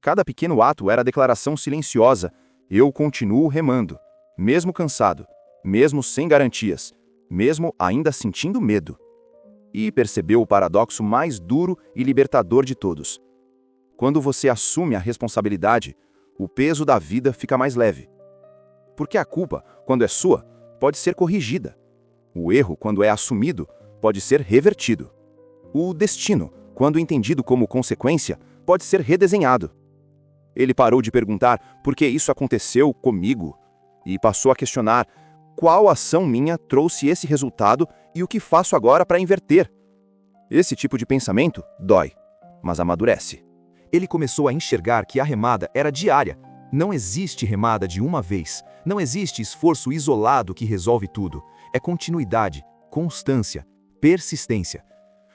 Cada pequeno ato era a declaração silenciosa: eu continuo remando, mesmo cansado, mesmo sem garantias, mesmo ainda sentindo medo. E percebeu o paradoxo mais duro e libertador de todos. Quando você assume a responsabilidade, o peso da vida fica mais leve. Porque a culpa, quando é sua, pode ser corrigida. O erro, quando é assumido, pode ser revertido. O destino, quando entendido como consequência, pode ser redesenhado. Ele parou de perguntar por que isso aconteceu comigo e passou a questionar qual ação minha trouxe esse resultado e o que faço agora para inverter. Esse tipo de pensamento dói, mas amadurece. Ele começou a enxergar que a remada era diária. Não existe remada de uma vez. Não existe esforço isolado que resolve tudo. É continuidade, constância, persistência.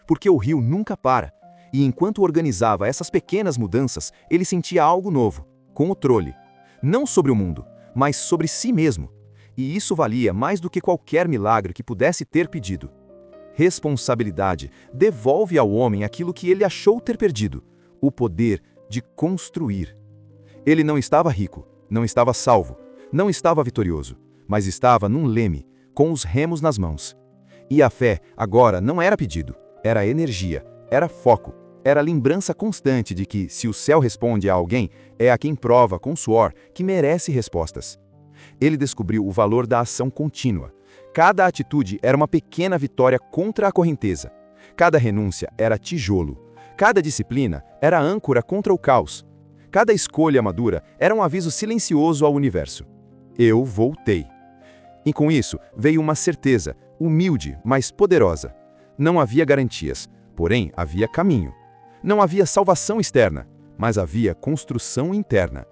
Porque o rio nunca para. E enquanto organizava essas pequenas mudanças, ele sentia algo novo, controle. Não sobre o mundo, mas sobre si mesmo. E isso valia mais do que qualquer milagre que pudesse ter pedido. Responsabilidade devolve ao homem aquilo que ele achou ter perdido: o poder de construir. Ele não estava rico, não estava salvo, não estava vitorioso, mas estava num leme, com os remos nas mãos. E a fé agora não era pedido, era energia, era foco, era lembrança constante de que, se o céu responde a alguém, é a quem prova com suor que merece respostas. Ele descobriu o valor da ação contínua. Cada atitude era uma pequena vitória contra a correnteza. Cada renúncia era tijolo. Cada disciplina era âncora contra o caos. Cada escolha madura era um aviso silencioso ao universo. Eu voltei. E com isso veio uma certeza, humilde, mas poderosa. Não havia garantias, porém havia caminho. Não havia salvação externa, mas havia construção interna.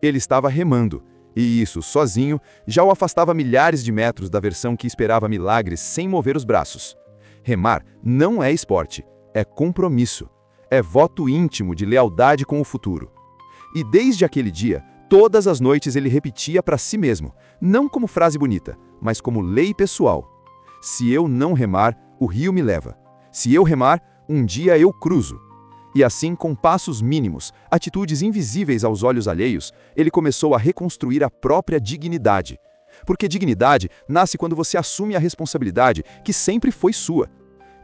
Ele estava remando, e isso, sozinho, já o afastava milhares de metros da versão que esperava milagres sem mover os braços. Remar não é esporte, é compromisso. É voto íntimo de lealdade com o futuro. E desde aquele dia, todas as noites ele repetia para si mesmo, não como frase bonita, mas como lei pessoal: se eu não remar, o rio me leva. Se eu remar, um dia eu cruzo. E assim, com passos mínimos, atitudes invisíveis aos olhos alheios, ele começou a reconstruir a própria dignidade. Porque dignidade nasce quando você assume a responsabilidade que sempre foi sua.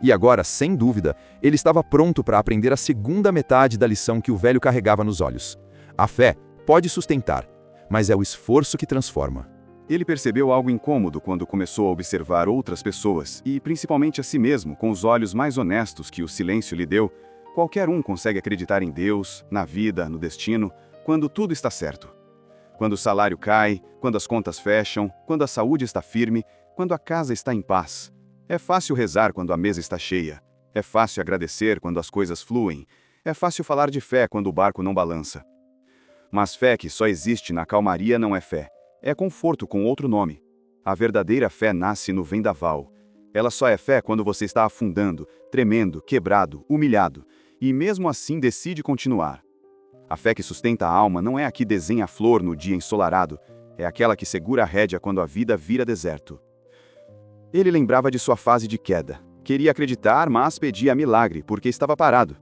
E agora, sem dúvida, ele estava pronto para aprender a segunda metade da lição que o velho carregava nos olhos. A fé pode sustentar, mas é o esforço que transforma. Ele percebeu algo incômodo quando começou a observar outras pessoas, e principalmente a si mesmo, com os olhos mais honestos que o silêncio lhe deu. Qualquer um consegue acreditar em Deus, na vida, no destino, quando tudo está certo. Quando o salário cai, quando as contas fecham, quando a saúde está firme, quando a casa está em paz. É fácil rezar quando a mesa está cheia. É fácil agradecer quando as coisas fluem. É fácil falar de fé quando o barco não balança. Mas fé que só existe na calmaria não é fé. É conforto com outro nome. A verdadeira fé nasce no vendaval. Ela só é fé quando você está afundando, tremendo, quebrado, humilhado. E mesmo assim decide continuar. A fé que sustenta a alma não é a que desenha a flor no dia ensolarado, é aquela que segura a rédea quando a vida vira deserto. Ele lembrava de sua fase de queda. Queria acreditar, mas pedia milagre, porque estava parado.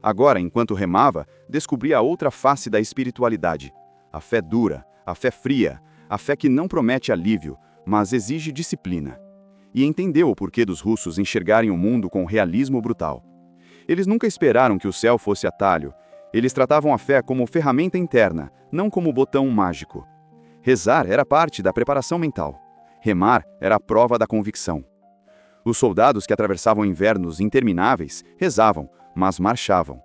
Agora, enquanto remava, descobria a outra face da espiritualidade. A fé dura, a fé fria, a fé que não promete alívio, mas exige disciplina. E entendeu o porquê dos russos enxergarem o mundo com realismo brutal. Eles nunca esperaram que o céu fosse atalho. Eles tratavam a fé como ferramenta interna, não como botão mágico. Rezar era parte da preparação mental. Remar era a prova da convicção. Os soldados que atravessavam invernos intermináveis rezavam, mas marchavam.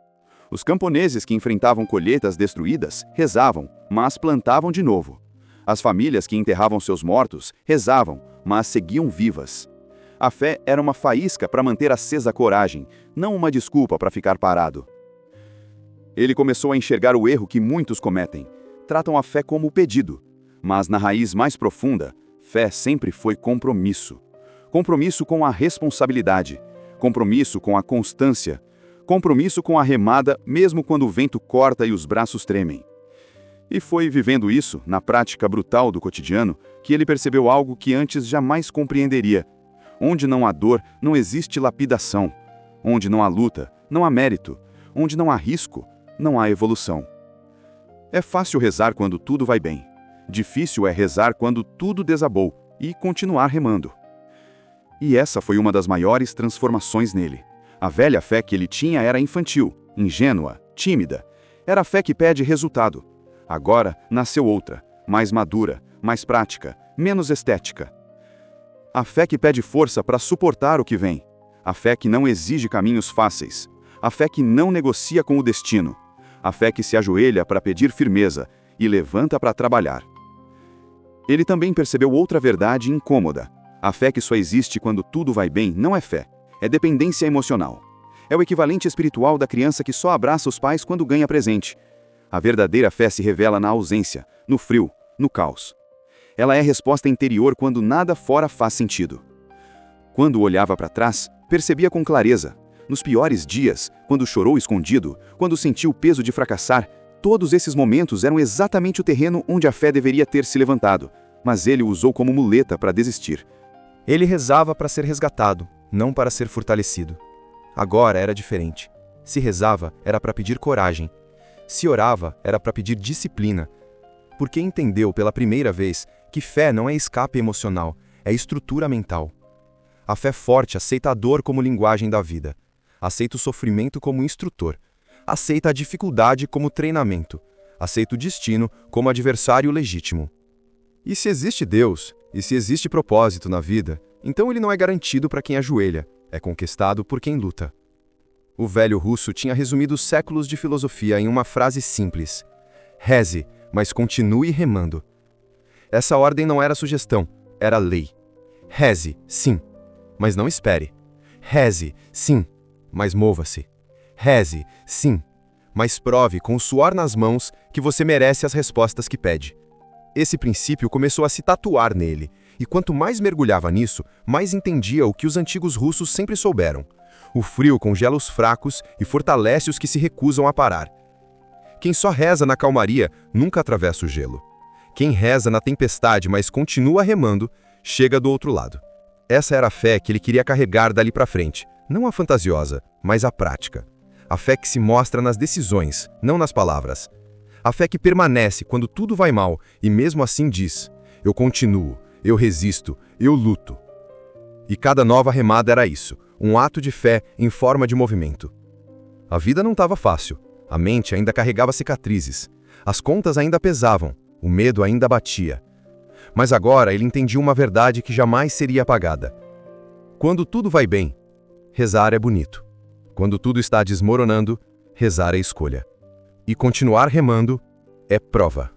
Os camponeses que enfrentavam colheitas destruídas rezavam, mas plantavam de novo. As famílias que enterravam seus mortos rezavam, mas seguiam vivas. A fé era uma faísca para manter acesa a coragem, não uma desculpa para ficar parado. Ele começou a enxergar o erro que muitos cometem. Tratam a fé como pedido. Mas na raiz mais profunda, fé sempre foi compromisso. Compromisso com a responsabilidade, compromisso com a constância, compromisso com a remada mesmo quando o vento corta e os braços tremem. E foi vivendo isso, na prática brutal do cotidiano, que ele percebeu algo que antes jamais compreenderia. Onde não há dor, não existe lapidação. Onde não há luta, não há mérito. Onde não há risco, não há evolução. É fácil rezar quando tudo vai bem. Difícil é rezar quando tudo desabou e continuar remando. E essa foi uma das maiores transformações nele. A velha fé que ele tinha era infantil, ingênua, tímida. Era a fé que pede resultado. Agora nasceu outra, mais madura, mais prática, menos estética. A fé que pede força para suportar o que vem. A fé que não exige caminhos fáceis. A fé que não negocia com o destino. A fé que se ajoelha para pedir firmeza e levanta para trabalhar. Ele também percebeu outra verdade incômoda. A fé que só existe quando tudo vai bem não é fé, é dependência emocional. É o equivalente espiritual da criança que só abraça os pais quando ganha presente. A verdadeira fé se revela na ausência, no frio, no caos. Ela é resposta interior quando nada fora faz sentido. Quando olhava para trás, percebia com clareza. Nos piores dias, quando chorou escondido, quando sentiu o peso de fracassar, todos esses momentos eram exatamente o terreno onde a fé deveria ter se levantado, mas ele o usou como muleta para desistir. Ele rezava para ser resgatado, não para ser fortalecido. Agora era diferente. Se rezava, era para pedir coragem. Se orava, era para pedir disciplina. Porque entendeu pela primeira vez que fé não é escape emocional, é estrutura mental. A fé forte aceita a dor como linguagem da vida. Aceita o sofrimento como instrutor. Aceita a dificuldade como treinamento. Aceita o destino como adversário legítimo. E se existe Deus, e se existe propósito na vida, então ele não é garantido para quem ajoelha, é conquistado por quem luta. O velho russo tinha resumido séculos de filosofia em uma frase simples: reze, mas continue remando. Essa ordem não era sugestão, era lei. Reze, sim, mas não espere. Reze, sim, mas mova-se. Reze, sim, mas prove com o suor nas mãos que você merece as respostas que pede. Esse princípio começou a se tatuar nele, e quanto mais mergulhava nisso, mais entendia o que os antigos russos sempre souberam. O frio congela os fracos e fortalece os que se recusam a parar. Quem só reza na calmaria nunca atravessa o gelo. Quem reza na tempestade, mas continua remando, chega do outro lado. Essa era a fé que ele queria carregar dali para frente, não a fantasiosa, mas a prática. A fé que se mostra nas decisões, não nas palavras. A fé que permanece quando tudo vai mal e mesmo assim diz: eu continuo, eu resisto, eu luto. E cada nova remada era isso, um ato de fé em forma de movimento. A vida não estava fácil, a mente ainda carregava cicatrizes, as contas ainda pesavam, o medo ainda batia. Mas agora ele entendia uma verdade que jamais seria apagada. Quando tudo vai bem, rezar é bonito. Quando tudo está desmoronando, rezar é escolha. E continuar remando é prova.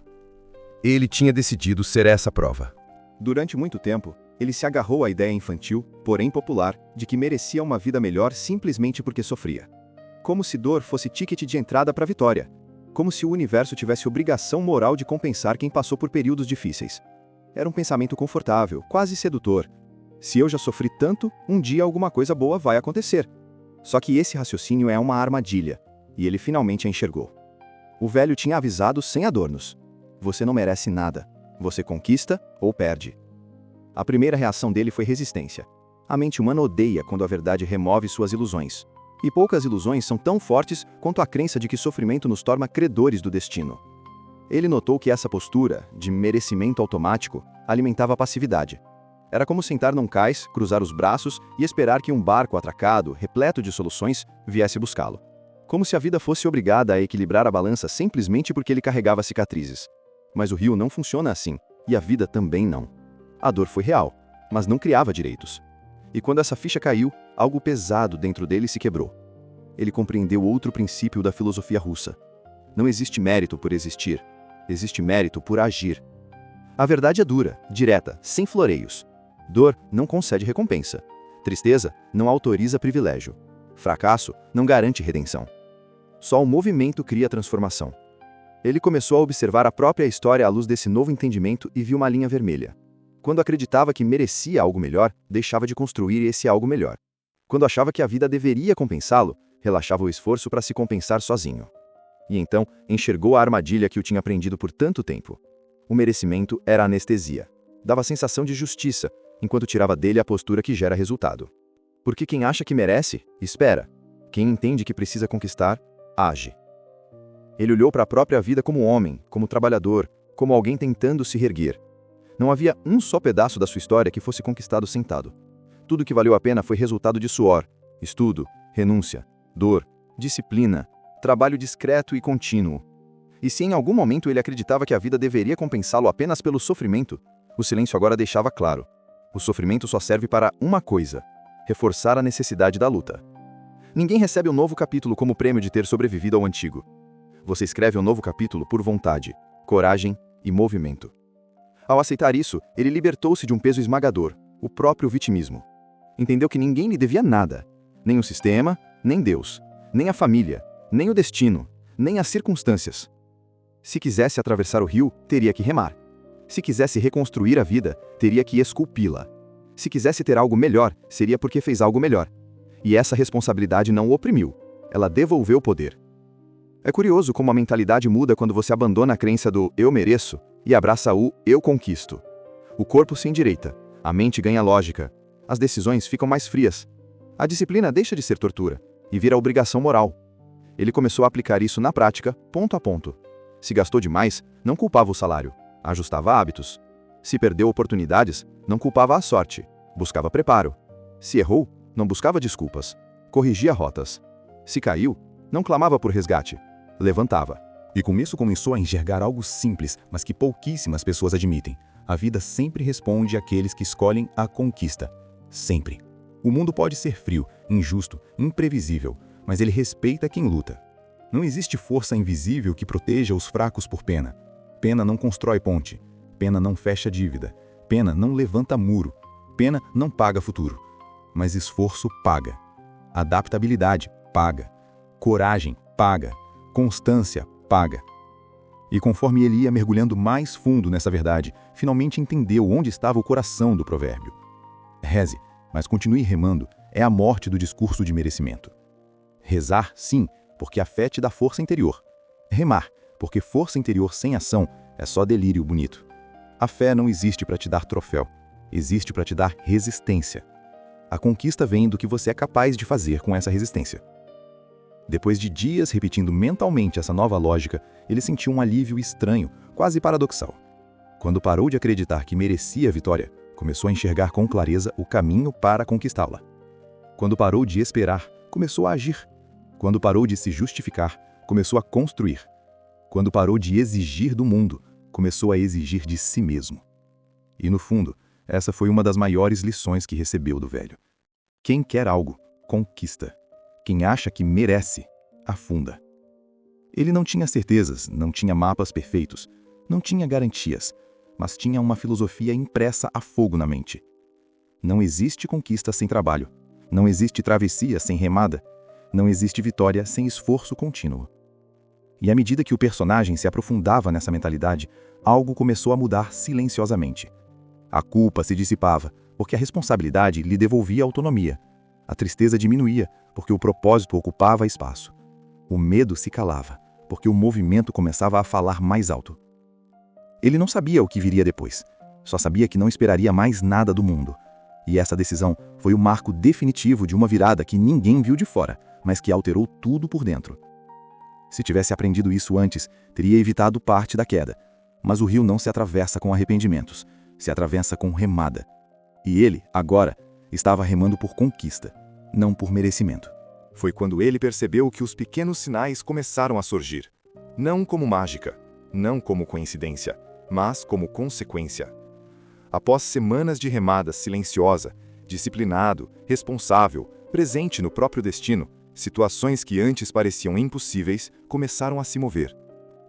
Ele tinha decidido ser essa prova. Durante muito tempo, ele se agarrou à ideia infantil, porém popular, de que merecia uma vida melhor simplesmente porque sofria. Como se dor fosse ticket de entrada para a vitória. Como se o universo tivesse obrigação moral de compensar quem passou por períodos difíceis. Era um pensamento confortável, quase sedutor. Se eu já sofri tanto, um dia alguma coisa boa vai acontecer. Só que esse raciocínio é uma armadilha, e ele finalmente a enxergou. O velho tinha avisado sem adornos. Você não merece nada. Você conquista ou perde. A primeira reação dele foi resistência. A mente humana odeia quando a verdade remove suas ilusões. E poucas ilusões são tão fortes quanto a crença de que sofrimento nos torna credores do destino. Ele notou que essa postura, de merecimento automático, alimentava a passividade. Era como sentar num cais, cruzar os braços e esperar que um barco atracado, repleto de soluções, viesse buscá-lo. Como se a vida fosse obrigada a equilibrar a balança simplesmente porque ele carregava cicatrizes. Mas o rio não funciona assim, e a vida também não. A dor foi real, mas não criava direitos. E quando essa ficha caiu, algo pesado dentro dele se quebrou. Ele compreendeu outro princípio da filosofia russa. Não existe mérito por existir, existe mérito por agir. A verdade é dura, direta, sem floreios. Dor não concede recompensa. Tristeza não autoriza privilégio. Fracasso não garante redenção. Só o movimento cria transformação. Ele começou a observar a própria história à luz desse novo entendimento e viu uma linha vermelha. Quando acreditava que merecia algo melhor, deixava de construir esse algo melhor. Quando achava que a vida deveria compensá-lo, relaxava o esforço para se compensar sozinho. E então enxergou a armadilha que o tinha prendido por tanto tempo. O merecimento era anestesia. Dava a sensação de justiça, enquanto tirava dele a postura que gera resultado. Porque quem acha que merece, espera. Quem entende que precisa conquistar, age. Ele olhou para a própria vida como homem, como trabalhador, como alguém tentando se reerguer. Não havia um só pedaço da sua história que fosse conquistado sentado. Tudo que valeu a pena foi resultado de suor, estudo, renúncia, dor, disciplina, trabalho discreto e contínuo. E se em algum momento ele acreditava que a vida deveria compensá-lo apenas pelo sofrimento, o silêncio agora deixava claro. O sofrimento só serve para uma coisa: reforçar a necessidade da luta. Ninguém recebe um novo capítulo como prêmio de ter sobrevivido ao antigo. Você escreve um novo capítulo por vontade, coragem e movimento. Ao aceitar isso, ele libertou-se de um peso esmagador, o próprio vitimismo. Entendeu que ninguém lhe devia nada, nem o sistema, nem Deus, nem a família, nem o destino, nem as circunstâncias. Se quisesse atravessar o rio, teria que remar. Se quisesse reconstruir a vida, teria que esculpi-la. Se quisesse ter algo melhor, seria porque fez algo melhor. E essa responsabilidade não o oprimiu, ela devolveu o poder. É curioso como a mentalidade muda quando você abandona a crença do eu mereço e abraça o eu conquisto. O corpo se endireita, a mente ganha lógica, as decisões ficam mais frias. A disciplina deixa de ser tortura e vira obrigação moral. Ele começou a aplicar isso na prática, ponto a ponto. Se gastou demais, não culpava o salário, ajustava hábitos. Se perdeu oportunidades, não culpava a sorte, buscava preparo. Se errou, não buscava desculpas, corrigia rotas. Se caiu, não clamava por resgate, levantava. E com isso começou a enxergar algo simples, mas que pouquíssimas pessoas admitem. A vida sempre responde àqueles que escolhem a conquista. Sempre. O mundo pode ser frio, injusto, imprevisível, mas ele respeita quem luta. Não existe força invisível que proteja os fracos por pena. Pena não constrói ponte. Pena não fecha dívida. Pena não levanta muro. Pena não paga futuro. Mas esforço paga. Adaptabilidade paga. Coragem paga. Constância paga. E conforme ele ia mergulhando mais fundo nessa verdade, finalmente entendeu onde estava o coração do provérbio. Reze, mas continue remando, é a morte do discurso de merecimento. Rezar, sim, porque a fé te dá força interior. Remar, porque força interior sem ação é só delírio bonito. A fé não existe para te dar troféu, existe para te dar resistência. A conquista vem do que você é capaz de fazer com essa resistência. Depois de dias repetindo mentalmente essa nova lógica, ele sentiu um alívio estranho, quase paradoxal. Quando parou de acreditar que merecia a vitória, começou a enxergar com clareza o caminho para conquistá-la. Quando parou de esperar, começou a agir. Quando parou de se justificar, começou a construir. Quando parou de exigir do mundo, começou a exigir de si mesmo. E no fundo, essa foi uma das maiores lições que recebeu do velho. Quem quer algo, conquista. Quem acha que merece, afunda. Ele não tinha certezas, não tinha mapas perfeitos, não tinha garantias, mas tinha uma filosofia impressa a fogo na mente. Não existe conquista sem trabalho, não existe travessia sem remada, não existe vitória sem esforço contínuo. E à medida que o personagem se aprofundava nessa mentalidade, algo começou a mudar silenciosamente. A culpa se dissipava, porque a responsabilidade lhe devolvia autonomia. A tristeza diminuía, porque o propósito ocupava espaço. O medo se calava, porque o movimento começava a falar mais alto. Ele não sabia o que viria depois, só sabia que não esperaria mais nada do mundo. E essa decisão foi o marco definitivo de uma virada que ninguém viu de fora, mas que alterou tudo por dentro. Se tivesse aprendido isso antes, teria evitado parte da queda. Mas o rio não se atravessa com arrependimentos, se atravessa com remada. E ele, agora, estava remando por conquista, não por merecimento. Foi quando ele percebeu que os pequenos sinais começaram a surgir. Não como mágica, não como coincidência, mas como consequência. Após semanas de remada silenciosa, disciplinado, responsável, presente no próprio destino, situações que antes pareciam impossíveis começaram a se mover.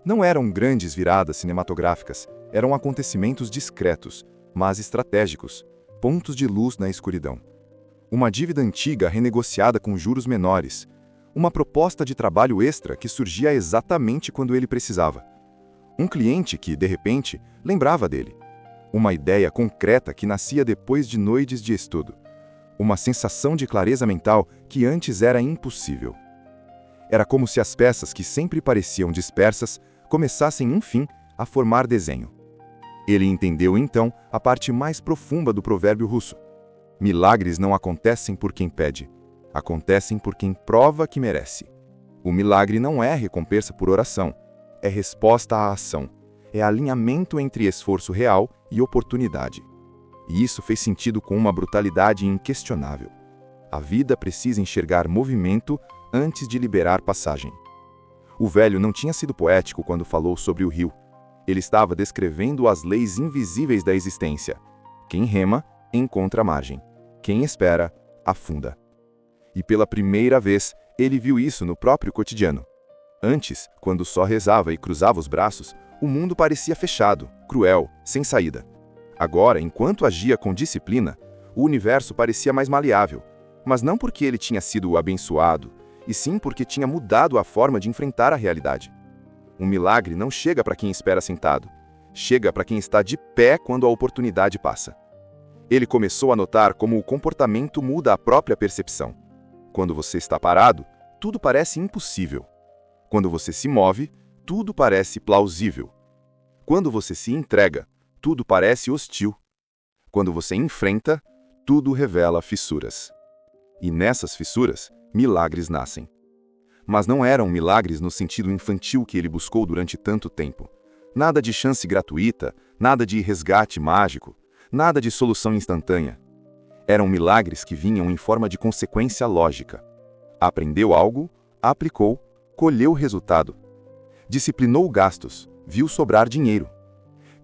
Não eram grandes viradas cinematográficas, eram acontecimentos discretos, mas estratégicos, pontos de luz na escuridão. Uma dívida antiga renegociada com juros menores, uma proposta de trabalho extra que surgia exatamente quando ele precisava, Um cliente que, de repente, lembrava dele. Uma ideia concreta que nascia depois de noites de estudo. Uma sensação de clareza mental que antes era impossível. Era como se as peças que sempre pareciam dispersas começassem, enfim, a formar desenho. Ele entendeu, então, a parte mais profunda do provérbio russo. Milagres não acontecem por quem pede, acontecem por quem prova que merece. O milagre não é recompensa por oração, é resposta à ação, é alinhamento entre esforço real e oportunidade. E isso fez sentido com uma brutalidade inquestionável. A vida precisa enxergar movimento antes de liberar passagem. O velho não tinha sido poético quando falou sobre o rio. Ele estava descrevendo as leis invisíveis da existência. Quem rema, encontra margem. Quem espera, afunda. E pela primeira vez, ele viu isso no próprio cotidiano. Antes, quando só rezava e cruzava os braços, o mundo parecia fechado, cruel, sem saída. Agora, enquanto agia com disciplina, o universo parecia mais maleável, mas não porque ele tinha sido abençoado, e sim porque tinha mudado a forma de enfrentar a realidade. Um milagre não chega para quem espera sentado, chega para quem está de pé quando a oportunidade passa. Ele começou a notar como o comportamento muda a própria percepção. Quando você está parado, tudo parece impossível. Quando você se move, tudo parece plausível. Quando você se entrega, tudo parece hostil. Quando você enfrenta, tudo revela fissuras. E nessas fissuras, milagres nascem. Mas não eram milagres no sentido infantil que ele buscou durante tanto tempo. Nada de chance gratuita, nada de resgate mágico, nada de solução instantânea. Eram milagres que vinham em forma de consequência lógica. Aprendeu algo, aplicou, colheu o resultado. Disciplinou gastos, viu sobrar dinheiro.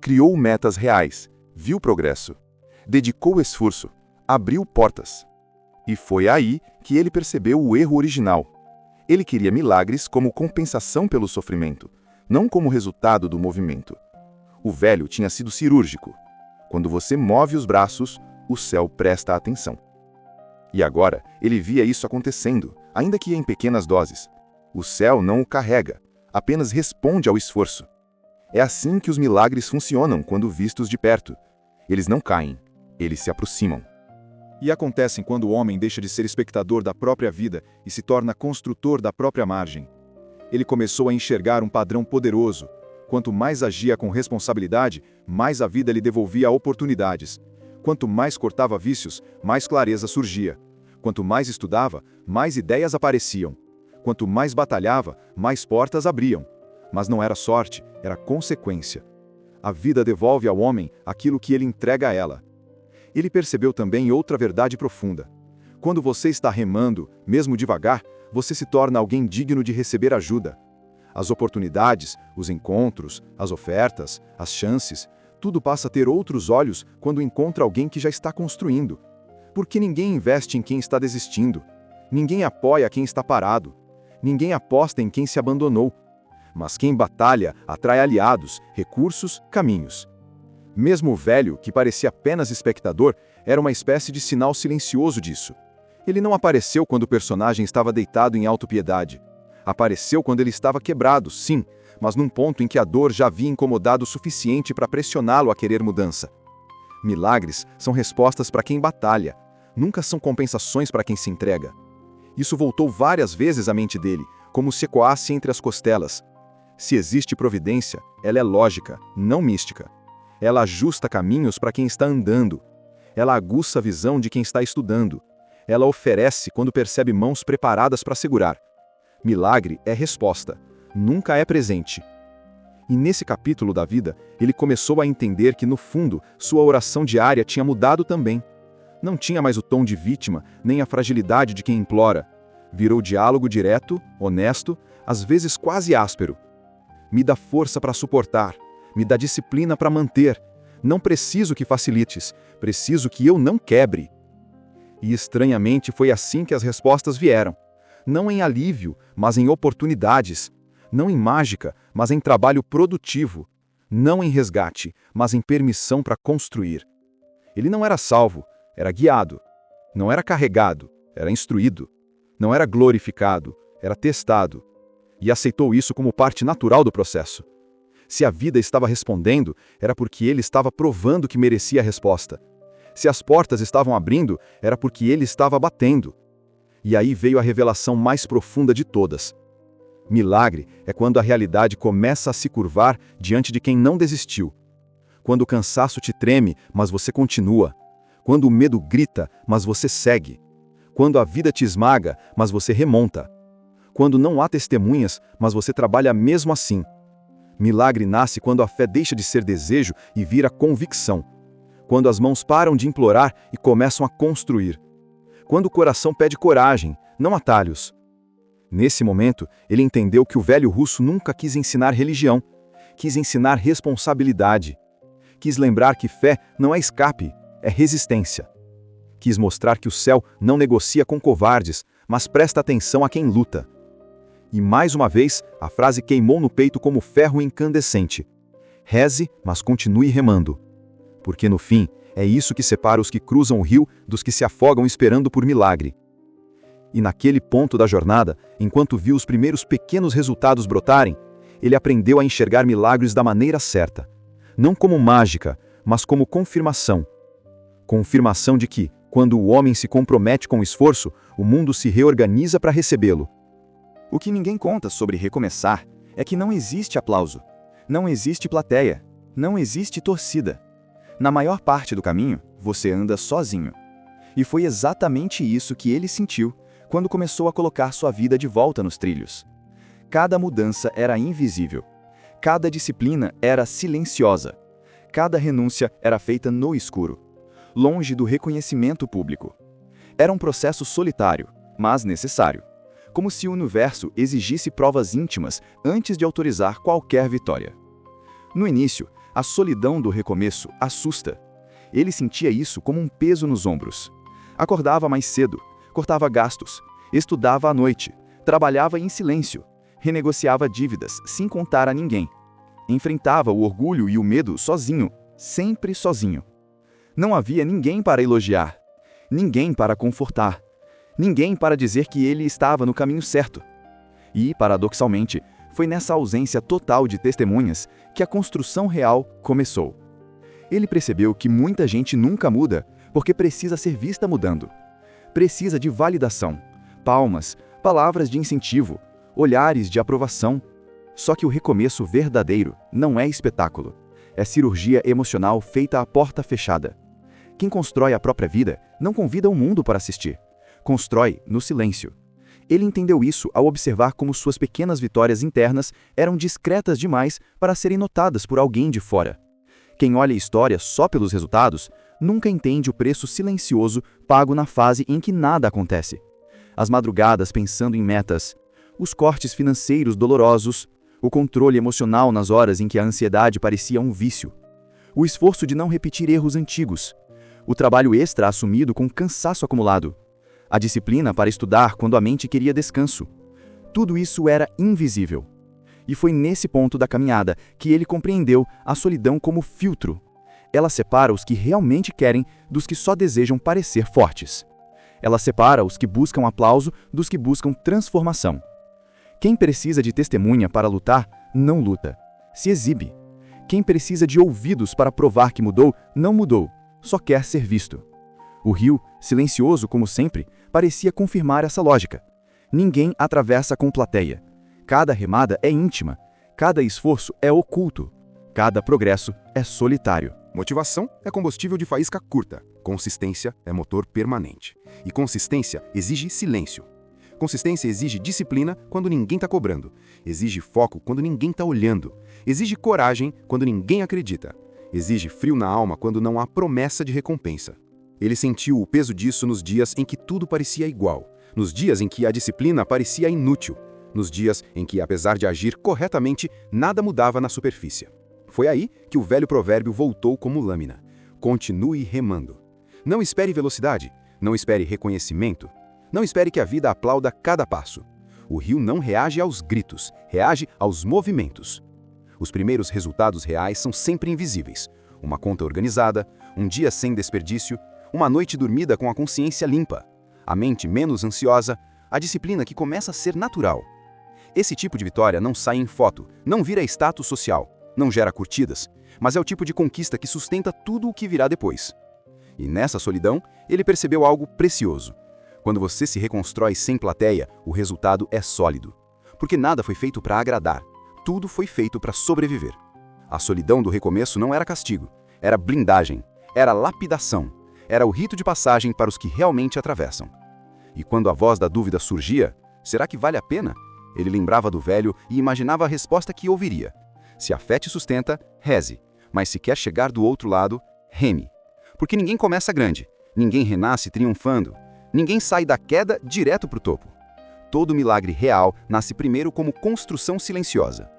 Criou metas reais, viu progresso. Dedicou esforço, abriu portas. E foi aí que ele percebeu o erro original. Ele queria milagres como compensação pelo sofrimento, não como resultado do movimento. O velho tinha sido cirúrgico. Quando você move os braços, o céu presta atenção. E agora ele via isso acontecendo, ainda que em pequenas doses. O céu não o carrega, apenas responde ao esforço. É assim que os milagres funcionam quando vistos de perto. Eles não caem, eles se aproximam. E acontecem quando o homem deixa de ser espectador da própria vida e se torna construtor da própria margem. Ele começou a enxergar um padrão poderoso. Quanto mais agia com responsabilidade, mais a vida lhe devolvia oportunidades. Quanto mais cortava vícios, mais clareza surgia. Quanto mais estudava, mais ideias apareciam. Quanto mais batalhava, mais portas abriam. Mas não era sorte, era consequência. A vida devolve ao homem aquilo que ele entrega a ela. Ele percebeu também outra verdade profunda. Quando você está remando, mesmo devagar, você se torna alguém digno de receber ajuda. As oportunidades, os encontros, as ofertas, as chances, tudo passa a ter outros olhos quando encontra alguém que já está construindo. Porque ninguém investe em quem está desistindo. Ninguém apoia quem está parado. Ninguém aposta em quem se abandonou. Mas quem batalha atrai aliados, recursos, caminhos. Mesmo o velho, que parecia apenas espectador, era uma espécie de sinal silencioso disso. Ele não apareceu quando o personagem estava deitado em autopiedade. Apareceu quando ele estava quebrado, sim, mas num ponto em que a dor já havia incomodado o suficiente para pressioná-lo a querer mudança. Milagres são respostas para quem batalha, nunca são compensações para quem se entrega. Isso voltou várias vezes à mente dele, como se ecoasse entre as costelas. Se existe providência, ela é lógica, não mística. Ela ajusta caminhos para quem está andando. Ela aguça a visão de quem está estudando. Ela oferece quando percebe mãos preparadas para segurar. Milagre é resposta, nunca é presente. E nesse capítulo da vida, ele começou a entender que, no fundo, sua oração diária tinha mudado também. Não tinha mais o tom de vítima, nem a fragilidade de quem implora. Virou diálogo direto, honesto, às vezes quase áspero. Me dá força para suportar. Me dá disciplina para manter. Não preciso que facilites, preciso que eu não quebre. E estranhamente foi assim que as respostas vieram. Não em alívio, mas em oportunidades. Não em mágica, mas em trabalho produtivo. Não em resgate, mas em permissão para construir. Ele não era salvo, era guiado. Não era carregado, era instruído. Não era glorificado, era testado. E aceitou isso como parte natural do processo. Se a vida estava respondendo, era porque ele estava provando que merecia a resposta. Se as portas estavam abrindo, era porque ele estava batendo. E aí veio a revelação mais profunda de todas. Milagre é quando a realidade começa a se curvar diante de quem não desistiu. Quando o cansaço te treme, mas você continua. Quando o medo grita, mas você segue. Quando a vida te esmaga, mas você remonta. Quando não há testemunhas, mas você trabalha mesmo assim. Milagre nasce quando a fé deixa de ser desejo e vira convicção. Quando as mãos param de implorar e começam a construir. Quando o coração pede coragem, não atalhos. Nesse momento, ele entendeu que o velho russo nunca quis ensinar religião, quis ensinar responsabilidade. Quis lembrar que fé não é escape, é resistência. Quis mostrar que o céu não negocia com covardes, mas presta atenção a quem luta. E mais uma vez, a frase queimou no peito como ferro incandescente. Reze, mas continue remando. Porque no fim, é isso que separa os que cruzam o rio dos que se afogam esperando por milagre. E naquele ponto da jornada, enquanto viu os primeiros pequenos resultados brotarem, ele aprendeu a enxergar milagres da maneira certa. Não como mágica, mas como confirmação. Confirmação de que, quando o homem se compromete com o esforço, o mundo se reorganiza para recebê-lo. O que ninguém conta sobre recomeçar é que não existe aplauso, não existe plateia, não existe torcida. Na maior parte do caminho, você anda sozinho. E foi exatamente isso que ele sentiu quando começou a colocar sua vida de volta nos trilhos. Cada mudança era invisível. Cada disciplina era silenciosa. Cada renúncia era feita no escuro, longe do reconhecimento público. Era um processo solitário, mas necessário. Como se o universo exigisse provas íntimas antes de autorizar qualquer vitória. No início, a solidão do recomeço assusta. Ele sentia isso como um peso nos ombros. Acordava mais cedo, cortava gastos, estudava à noite, trabalhava em silêncio, renegociava dívidas sem contar a ninguém. Enfrentava o orgulho e o medo sozinho, sempre sozinho. Não havia ninguém para elogiar, ninguém para confortar, ninguém para dizer que ele estava no caminho certo. E, paradoxalmente, foi nessa ausência total de testemunhas que a construção real começou. Ele percebeu que muita gente nunca muda porque precisa ser vista mudando. Precisa de validação, palmas, palavras de incentivo, olhares de aprovação. Só que o recomeço verdadeiro não é espetáculo. É cirurgia emocional feita à porta fechada. Quem constrói a própria vida não convida o mundo para assistir. Constrói no silêncio. Ele entendeu isso ao observar como suas pequenas vitórias internas eram discretas demais para serem notadas por alguém de fora. Quem olha a história só pelos resultados, nunca entende o preço silencioso pago na fase em que nada acontece. As madrugadas pensando em metas, os cortes financeiros dolorosos, o controle emocional nas horas em que a ansiedade parecia um vício, o esforço de não repetir erros antigos, o trabalho extra assumido com cansaço acumulado, a disciplina para estudar quando a mente queria descanso. Tudo isso era invisível. E foi nesse ponto da caminhada que ele compreendeu a solidão como filtro. Ela separa os que realmente querem dos que só desejam parecer fortes. Ela separa os que buscam aplauso dos que buscam transformação. Quem precisa de testemunha para lutar, não luta, se exibe. Quem precisa de ouvidos para provar que mudou, não mudou, só quer ser visto. O rio, silencioso como sempre, parecia confirmar essa lógica. Ninguém atravessa com plateia. Cada remada é íntima, cada esforço é oculto, cada progresso é solitário. Motivação é combustível de faísca curta, consistência é motor permanente. E consistência exige silêncio. Consistência exige disciplina quando ninguém está cobrando, exige foco quando ninguém está olhando, exige coragem quando ninguém acredita, exige frio na alma quando não há promessa de recompensa. Ele sentiu o peso disso nos dias em que tudo parecia igual, nos dias em que a disciplina parecia inútil, nos dias em que, apesar de agir corretamente, nada mudava na superfície. Foi aí que o velho provérbio voltou como lâmina. Continue remando. Não espere velocidade, não espere reconhecimento, não espere que a vida aplauda cada passo. O rio não reage aos gritos, reage aos movimentos. Os primeiros resultados reais são sempre invisíveis. Uma conta organizada, um dia sem desperdício, uma noite dormida com a consciência limpa, a mente menos ansiosa, a disciplina que começa a ser natural. Esse tipo de vitória não sai em foto, não vira status social, não gera curtidas, mas é o tipo de conquista que sustenta tudo o que virá depois. E nessa solidão, ele percebeu algo precioso. Quando você se reconstrói sem plateia, o resultado é sólido. Porque nada foi feito para agradar, tudo foi feito para sobreviver. A solidão do recomeço não era castigo, era blindagem, era lapidação, era o rito de passagem para os que realmente atravessam. E quando a voz da dúvida surgia, será que vale a pena? Ele lembrava do velho e imaginava a resposta que ouviria. Se a fé te sustenta, reze, mas se quer chegar do outro lado, reme. Porque ninguém começa grande, ninguém renasce triunfando, ninguém sai da queda direto para o topo. Todo milagre real nasce primeiro como construção silenciosa.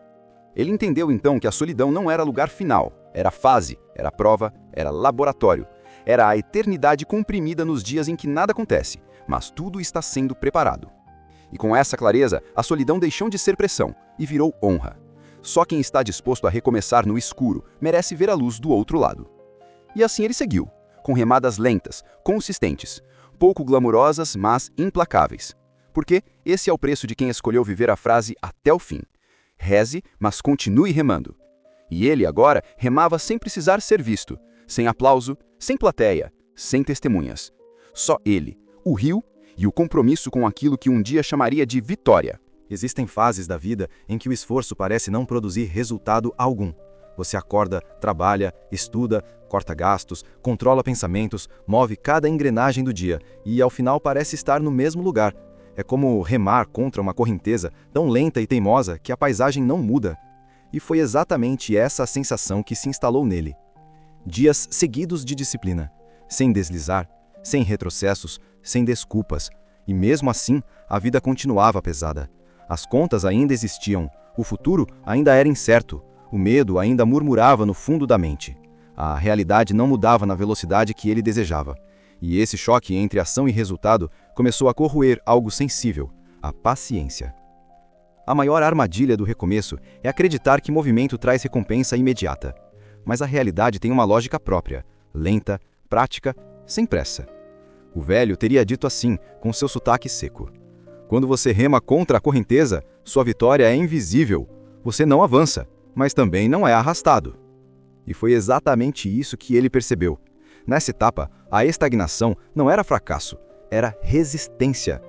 Ele entendeu então que a solidão não era lugar final, era fase, era prova, era laboratório, era a eternidade comprimida nos dias em que nada acontece, mas tudo está sendo preparado. E com essa clareza, a solidão deixou de ser pressão e virou honra. Só quem está disposto a recomeçar no escuro merece ver a luz do outro lado. E assim ele seguiu, com remadas lentas, consistentes, pouco glamurosas, mas implacáveis. Porque esse é o preço de quem escolheu viver a frase até o fim. Reze, mas continue remando. E ele agora remava sem precisar ser visto, sem aplauso, sem plateia, sem testemunhas. Só ele, o rio e o compromisso com aquilo que um dia chamaria de vitória. Existem fases da vida em que o esforço parece não produzir resultado algum. Você acorda, trabalha, estuda, corta gastos, controla pensamentos, move cada engrenagem do dia e, ao final, parece estar no mesmo lugar. É como remar contra uma correnteza tão lenta e teimosa que a paisagem não muda. E foi exatamente essa a sensação que se instalou nele. Dias seguidos de disciplina, sem deslizar, sem retrocessos, sem desculpas. E mesmo assim, a vida continuava pesada. As contas ainda existiam, o futuro ainda era incerto, o medo ainda murmurava no fundo da mente. A realidade não mudava na velocidade que ele desejava. E esse choque entre ação e resultado começou a corroer algo sensível, a paciência. A maior armadilha do recomeço é acreditar que movimento traz recompensa imediata. Mas a realidade tem uma lógica própria, lenta, prática, sem pressa. O velho teria dito assim, com seu sotaque seco. Quando você rema contra a correnteza, sua vitória é invisível. Você não avança, mas também não é arrastado. E foi exatamente isso que ele percebeu. Nessa etapa, a estagnação não era fracasso, era resistência.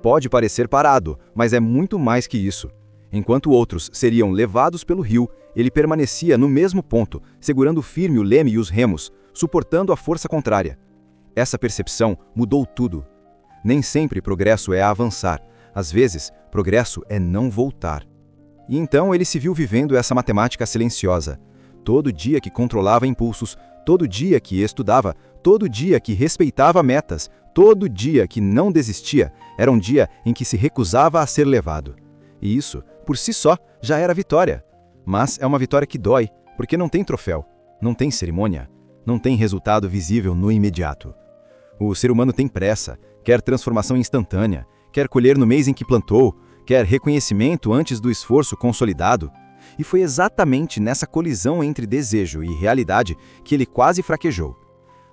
Pode parecer parado, mas é muito mais que isso. Enquanto outros seriam levados pelo rio, ele permanecia no mesmo ponto, segurando firme o leme e os remos, suportando a força contrária. Essa percepção mudou tudo. Nem sempre progresso é avançar. Às vezes, progresso é não voltar. E então ele se viu vivendo essa matemática silenciosa. Todo dia que controlava impulsos, todo dia que estudava, todo dia que respeitava metas, todo dia que não desistia, era um dia em que se recusava a ser levado. E isso, por si só, já era vitória. Mas é uma vitória que dói, porque não tem troféu, não tem cerimônia, não tem resultado visível no imediato. O ser humano tem pressa, quer transformação instantânea, quer colher no mês em que plantou, quer reconhecimento antes do esforço consolidado. E foi exatamente nessa colisão entre desejo e realidade que ele quase fraquejou.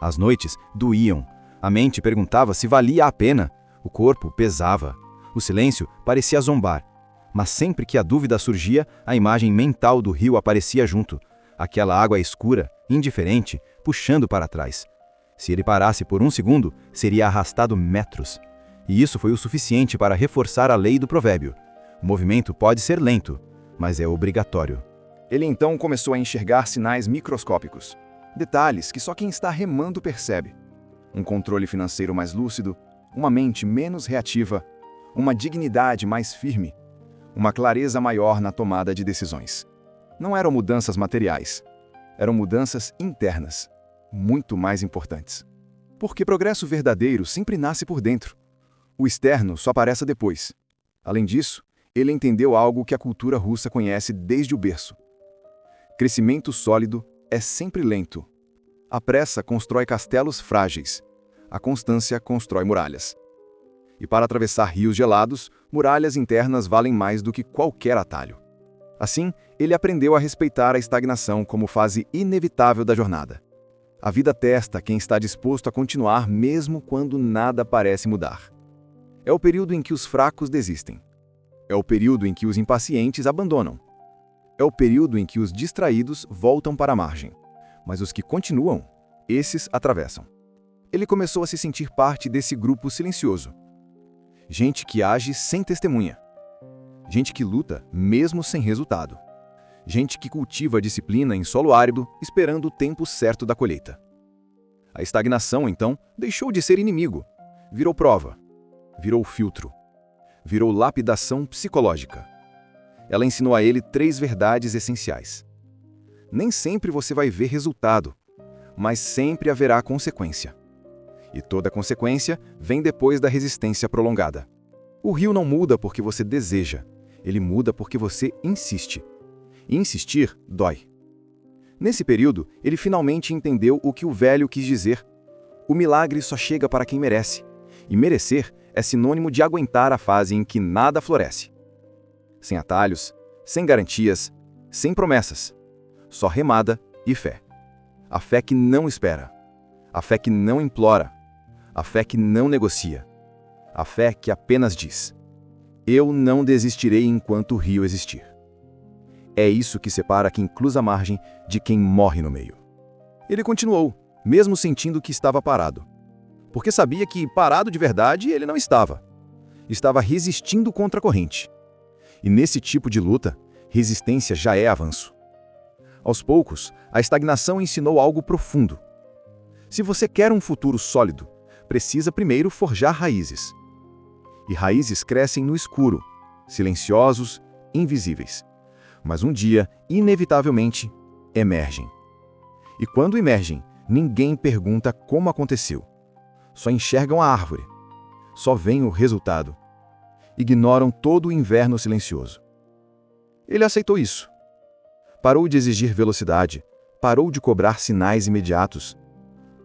As noites doíam, a mente perguntava se valia a pena, o corpo pesava, o silêncio parecia zombar. Mas sempre que a dúvida surgia, a imagem mental do rio aparecia junto, aquela água escura, indiferente, puxando para trás. Se ele parasse por um segundo, seria arrastado metros. E isso foi o suficiente para reforçar a lei do provérbio. O movimento pode ser lento, mas é obrigatório. Ele então começou a enxergar sinais microscópicos, detalhes que só quem está remando percebe. Um controle financeiro mais lúcido, uma mente menos reativa, uma dignidade mais firme, uma clareza maior na tomada de decisões. Não eram mudanças materiais, eram mudanças internas, muito mais importantes. Porque progresso verdadeiro sempre nasce por dentro. O externo só aparece depois. Além disso, ele entendeu algo que a cultura russa conhece desde o berço. Crescimento sólido é sempre lento. A pressa constrói castelos frágeis. A constância constrói muralhas. E para atravessar rios gelados, muralhas internas valem mais do que qualquer atalho. Assim, ele aprendeu a respeitar a estagnação como fase inevitável da jornada. A vida testa quem está disposto a continuar mesmo quando nada parece mudar. É o período em que os fracos desistem. É o período em que os impacientes abandonam. É o período em que os distraídos voltam para a margem, mas os que continuam, esses atravessam. Ele começou a se sentir parte desse grupo silencioso. Gente que age sem testemunha. Gente que luta mesmo sem resultado. Gente que cultiva a disciplina em solo árido, esperando o tempo certo da colheita. A estagnação, então, deixou de ser inimigo. Virou prova. Virou filtro. Virou lapidação psicológica. Ela ensinou a ele 3 verdades essenciais. Nem sempre você vai ver resultado, mas sempre haverá consequência. E toda consequência vem depois da resistência prolongada. O rio não muda porque você deseja, ele muda porque você insiste. E insistir dói. Nesse período, ele finalmente entendeu o que o velho quis dizer. O milagre só chega para quem merece, e merecer é sinônimo de aguentar a fase em que nada floresce. Sem atalhos, sem garantias, sem promessas. Só remada e fé. A fé que não espera. A fé que não implora. A fé que não negocia. A fé que apenas diz: eu não desistirei enquanto o rio existir. É isso que separa quem cruza a margem de quem morre no meio. Ele continuou, mesmo sentindo que estava parado. Porque sabia que parado de verdade ele não estava. Estava resistindo contra a corrente. E nesse tipo de luta, resistência já é avanço. Aos poucos, a estagnação ensinou algo profundo. Se você quer um futuro sólido, precisa primeiro forjar raízes. E raízes crescem no escuro, silenciosos, invisíveis. Mas um dia, inevitavelmente, emergem. E quando emergem, ninguém pergunta como aconteceu. Só enxergam a árvore. Só veem o resultado. Ignoram todo o inverno silencioso. Ele aceitou isso. Parou de exigir velocidade, parou de cobrar sinais imediatos,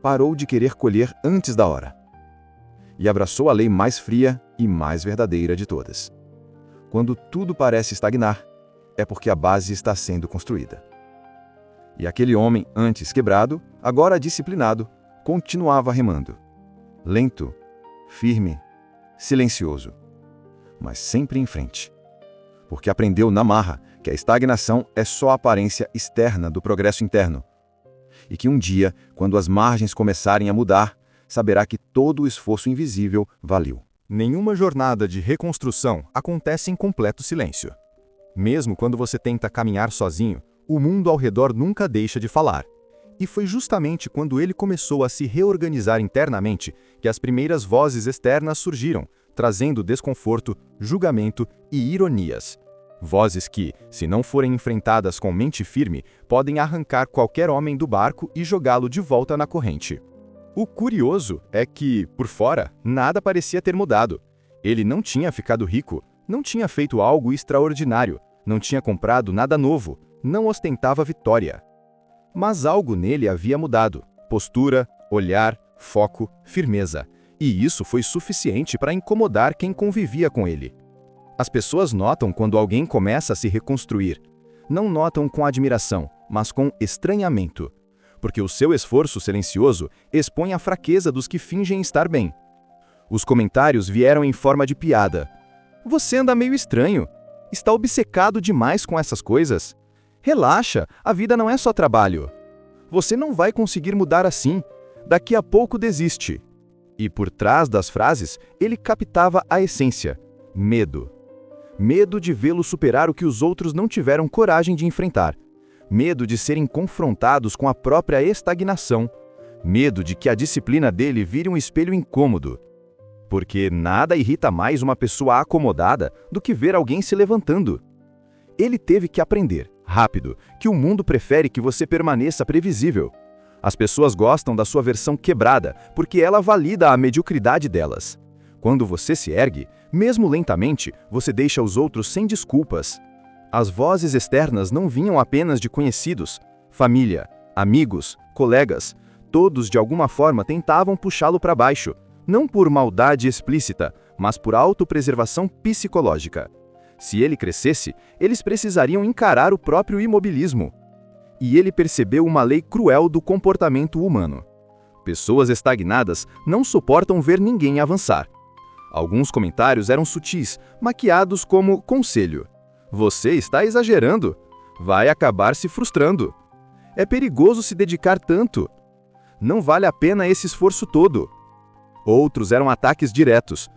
parou de querer colher antes da hora. E abraçou a lei mais fria e mais verdadeira de todas. Quando tudo parece estagnar, é porque a base está sendo construída. E aquele homem, antes quebrado, agora disciplinado, continuava remando. Lento, firme, silencioso, mas sempre em frente. Porque aprendeu na marra que a estagnação é só a aparência externa do progresso interno. E que um dia, quando as margens começarem a mudar, saberá que todo o esforço invisível valeu. Nenhuma jornada de reconstrução acontece em completo silêncio. Mesmo quando você tenta caminhar sozinho, o mundo ao redor nunca deixa de falar. E foi justamente quando ele começou a se reorganizar internamente que as primeiras vozes externas surgiram, trazendo desconforto, julgamento e ironias. Vozes que, se não forem enfrentadas com mente firme, podem arrancar qualquer homem do barco e jogá-lo de volta na corrente. O curioso é que, por fora, nada parecia ter mudado. Ele não tinha ficado rico, não tinha feito algo extraordinário, não tinha comprado nada novo, não ostentava vitória. Mas algo nele havia mudado: postura, olhar, foco, firmeza. E isso foi suficiente para incomodar quem convivia com ele. As pessoas notam quando alguém começa a se reconstruir. Não notam com admiração, mas com estranhamento. Porque o seu esforço silencioso expõe a fraqueza dos que fingem estar bem. Os comentários vieram em forma de piada. Você anda meio estranho. Está obcecado demais com essas coisas. Relaxa, a vida não é só trabalho. Você não vai conseguir mudar assim. Daqui a pouco desiste. E por trás das frases, ele captava a essência: medo. Medo de vê-lo superar o que os outros não tiveram coragem de enfrentar. Medo de serem confrontados com a própria estagnação. Medo de que a disciplina dele vire um espelho incômodo. Porque nada irrita mais uma pessoa acomodada do que ver alguém se levantando. Ele teve que aprender, rápido, que o mundo prefere que você permaneça previsível. As pessoas gostam da sua versão quebrada, porque ela valida a mediocridade delas. Quando você se ergue, mesmo lentamente, você deixa os outros sem desculpas. As vozes externas não vinham apenas de conhecidos, família, amigos, colegas. Todos, de alguma forma, tentavam puxá-lo para baixo, não por maldade explícita, mas por autopreservação psicológica. Se ele crescesse, eles precisariam encarar o próprio imobilismo. E ele percebeu uma lei cruel do comportamento humano. Pessoas estagnadas não suportam ver ninguém avançar. Alguns comentários eram sutis, maquiados como conselho. Você está exagerando. vai acabar se frustrando. É perigoso se dedicar tanto. Não vale a pena esse esforço todo. Outros eram ataques diretos.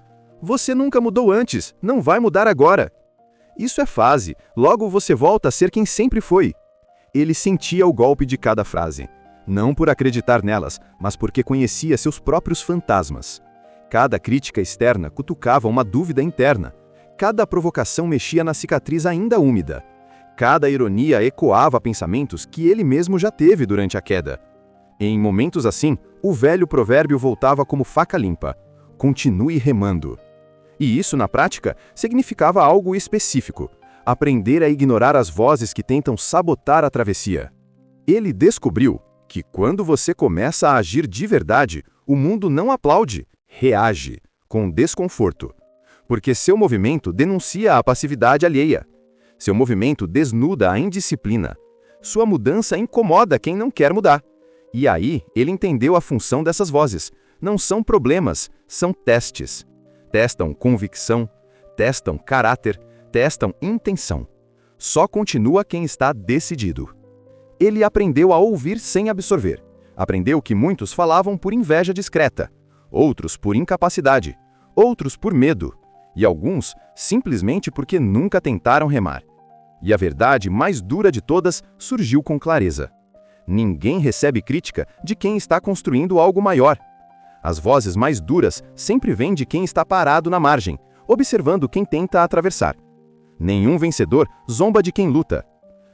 Você nunca mudou antes, não vai mudar agora. Isso é fase, logo você volta a ser quem sempre foi. Ele sentia o golpe de cada frase. Não por acreditar nelas, mas porque conhecia seus próprios fantasmas. Cada crítica externa cutucava uma dúvida interna. Cada provocação mexia na cicatriz ainda úmida. Cada ironia ecoava pensamentos que ele mesmo já teve durante a queda. Em momentos assim, o velho provérbio voltava como faca limpa. Continue remando. E isso, na prática, significava algo específico. Aprender a ignorar as vozes que tentam sabotar a travessia. Ele descobriu que quando você começa a agir de verdade, o mundo não aplaude, reage, com desconforto. Porque seu movimento denuncia a passividade alheia. Seu movimento desnuda a indisciplina. Sua mudança incomoda quem não quer mudar. E aí, ele entendeu a função dessas vozes. Não são problemas, são testes. Testam convicção, testam caráter, testam intenção. Só continua quem está decidido. Ele aprendeu a ouvir sem absorver. Aprendeu que muitos falavam por inveja discreta, outros por incapacidade, outros por medo, e alguns simplesmente porque nunca tentaram remar. E a verdade mais dura de todas surgiu com clareza. Ninguém recebe crítica de quem está construindo algo maior. As vozes mais duras sempre vêm de quem está parado na margem, observando quem tenta atravessar. Nenhum vencedor zomba de quem luta.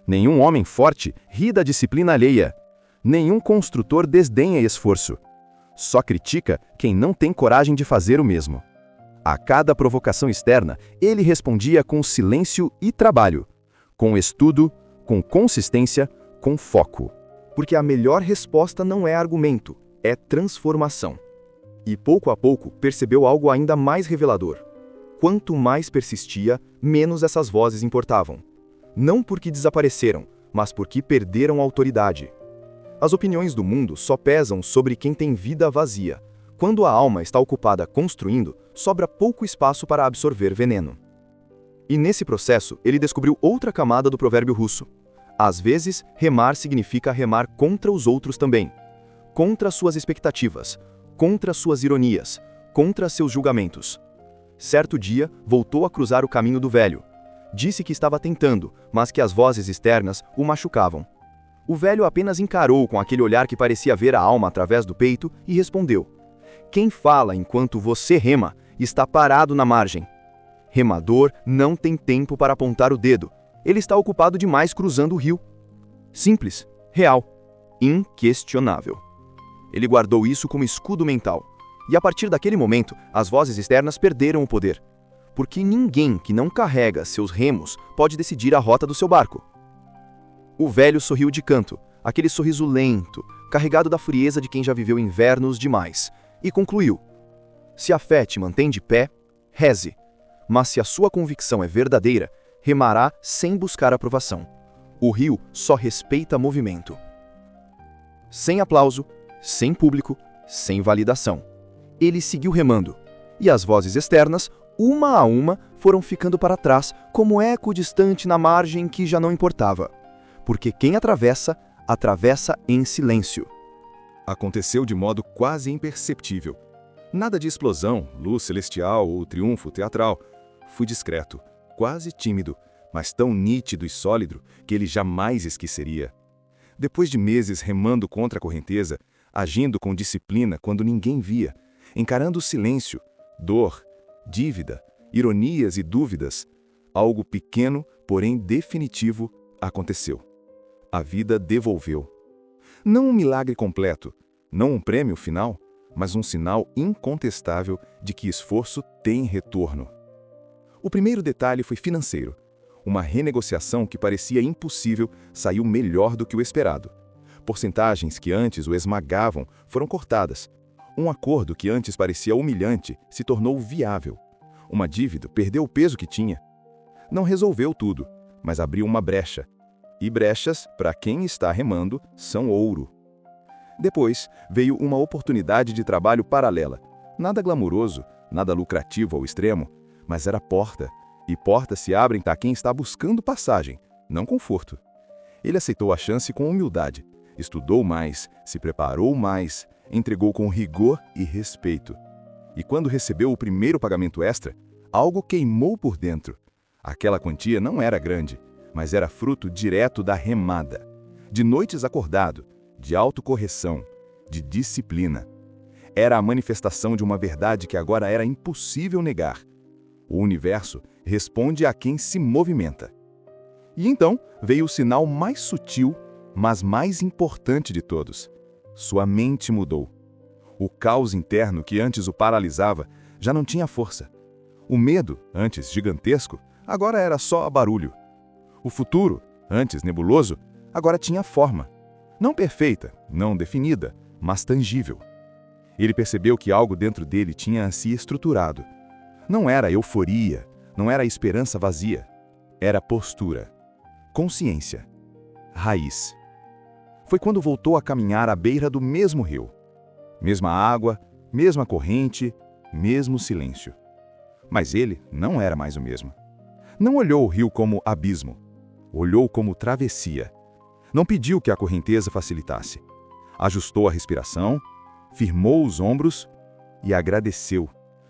Nenhum homem forte ri da disciplina alheia. Nenhum construtor desdenha esforço. Só critica quem não tem coragem de fazer o mesmo. A cada provocação externa, ele respondia com silêncio e trabalho, com estudo, com consistência, com foco. Porque a melhor resposta não é argumento, é transformação. E pouco a pouco percebeu algo ainda mais revelador. Quanto mais persistia, menos essas vozes importavam. Não porque desapareceram, mas porque perderam autoridade. As opiniões do mundo só pesam sobre quem tem vida vazia. Quando a alma está ocupada construindo, sobra pouco espaço para absorver veneno. E nesse processo, ele descobriu outra camada do provérbio russo. Às vezes, remar significa remar contra os outros também. Contra suas expectativas, contra suas ironias, contra seus julgamentos. Certo dia, voltou a cruzar o caminho do velho. Disse que estava tentando, mas que as vozes externas o machucavam. O velho apenas encarou com aquele olhar que parecia ver a alma através do peito e respondeu: "Quem fala enquanto você rema, está parado na margem. Remador não tem tempo para apontar o dedo. Ele está ocupado demais cruzando o rio." Simples, real, inquestionável. Ele guardou isso como escudo mental. E a partir daquele momento, as vozes externas perderam o poder. Porque ninguém que não carrega seus remos pode decidir a rota do seu barco. O velho sorriu de canto, aquele sorriso lento, carregado da frieza de quem já viveu invernos demais, e concluiu: "Se a fé te mantém de pé, reze. Mas se a sua convicção é verdadeira, remará sem buscar aprovação. O rio só respeita movimento." Sem aplauso, sem público, sem validação. Ele seguiu remando, e as vozes externas, uma a uma, foram ficando para trás, como eco distante na margem que já não importava. Porque quem atravessa, atravessa em silêncio. Aconteceu de modo quase imperceptível. Nada de explosão, luz celestial ou triunfo teatral. Fui discreto, quase tímido, mas tão nítido e sólido que ele jamais esqueceria. Depois de meses remando contra a correnteza, agindo com disciplina quando ninguém via, encarando o silêncio, dor, dívida, ironias e dúvidas, algo pequeno, porém definitivo, aconteceu. A vida devolveu. Não um milagre completo, não um prêmio final, mas um sinal incontestável de que esforço tem retorno. O primeiro detalhe foi financeiro. Uma renegociação que parecia impossível saiu melhor do que o esperado. Porcentagens que antes o esmagavam foram cortadas. Um acordo que antes parecia humilhante se tornou viável. Uma dívida perdeu o peso que tinha. Não resolveu tudo, mas abriu uma brecha. E brechas, para quem está remando, são ouro. Depois veio uma oportunidade de trabalho paralela. Nada glamuroso, nada lucrativo ao extremo, mas era porta. E portas se abrem para quem está buscando passagem, não conforto. Ele aceitou a chance com humildade, estudou mais, se preparou mais, entregou com rigor e respeito. E quando recebeu o primeiro pagamento extra, algo queimou por dentro. Aquela quantia não era grande, mas era fruto direto da remada, de noites acordado, de autocorreção, de disciplina. Era a manifestação de uma verdade que agora era impossível negar. O universo responde a quem se movimenta. E então veio o sinal mais sutil, mas mais importante de todos. Sua mente mudou. O caos interno que antes o paralisava já não tinha força. O medo, antes gigantesco, agora era só barulho. O futuro, antes nebuloso, agora tinha forma. Não perfeita, não definida, mas tangível. Ele percebeu que algo dentro dele tinha se estruturado. Não era euforia, não era esperança vazia. Era postura, consciência, raiz. Foi quando voltou a caminhar à beira do mesmo rio. Mesma água, mesma corrente, mesmo silêncio. Mas ele não era mais o mesmo. Não olhou o rio como abismo. Olhou como travessia. Não pediu que a correnteza facilitasse. Ajustou a respiração, firmou os ombros e agradeceu.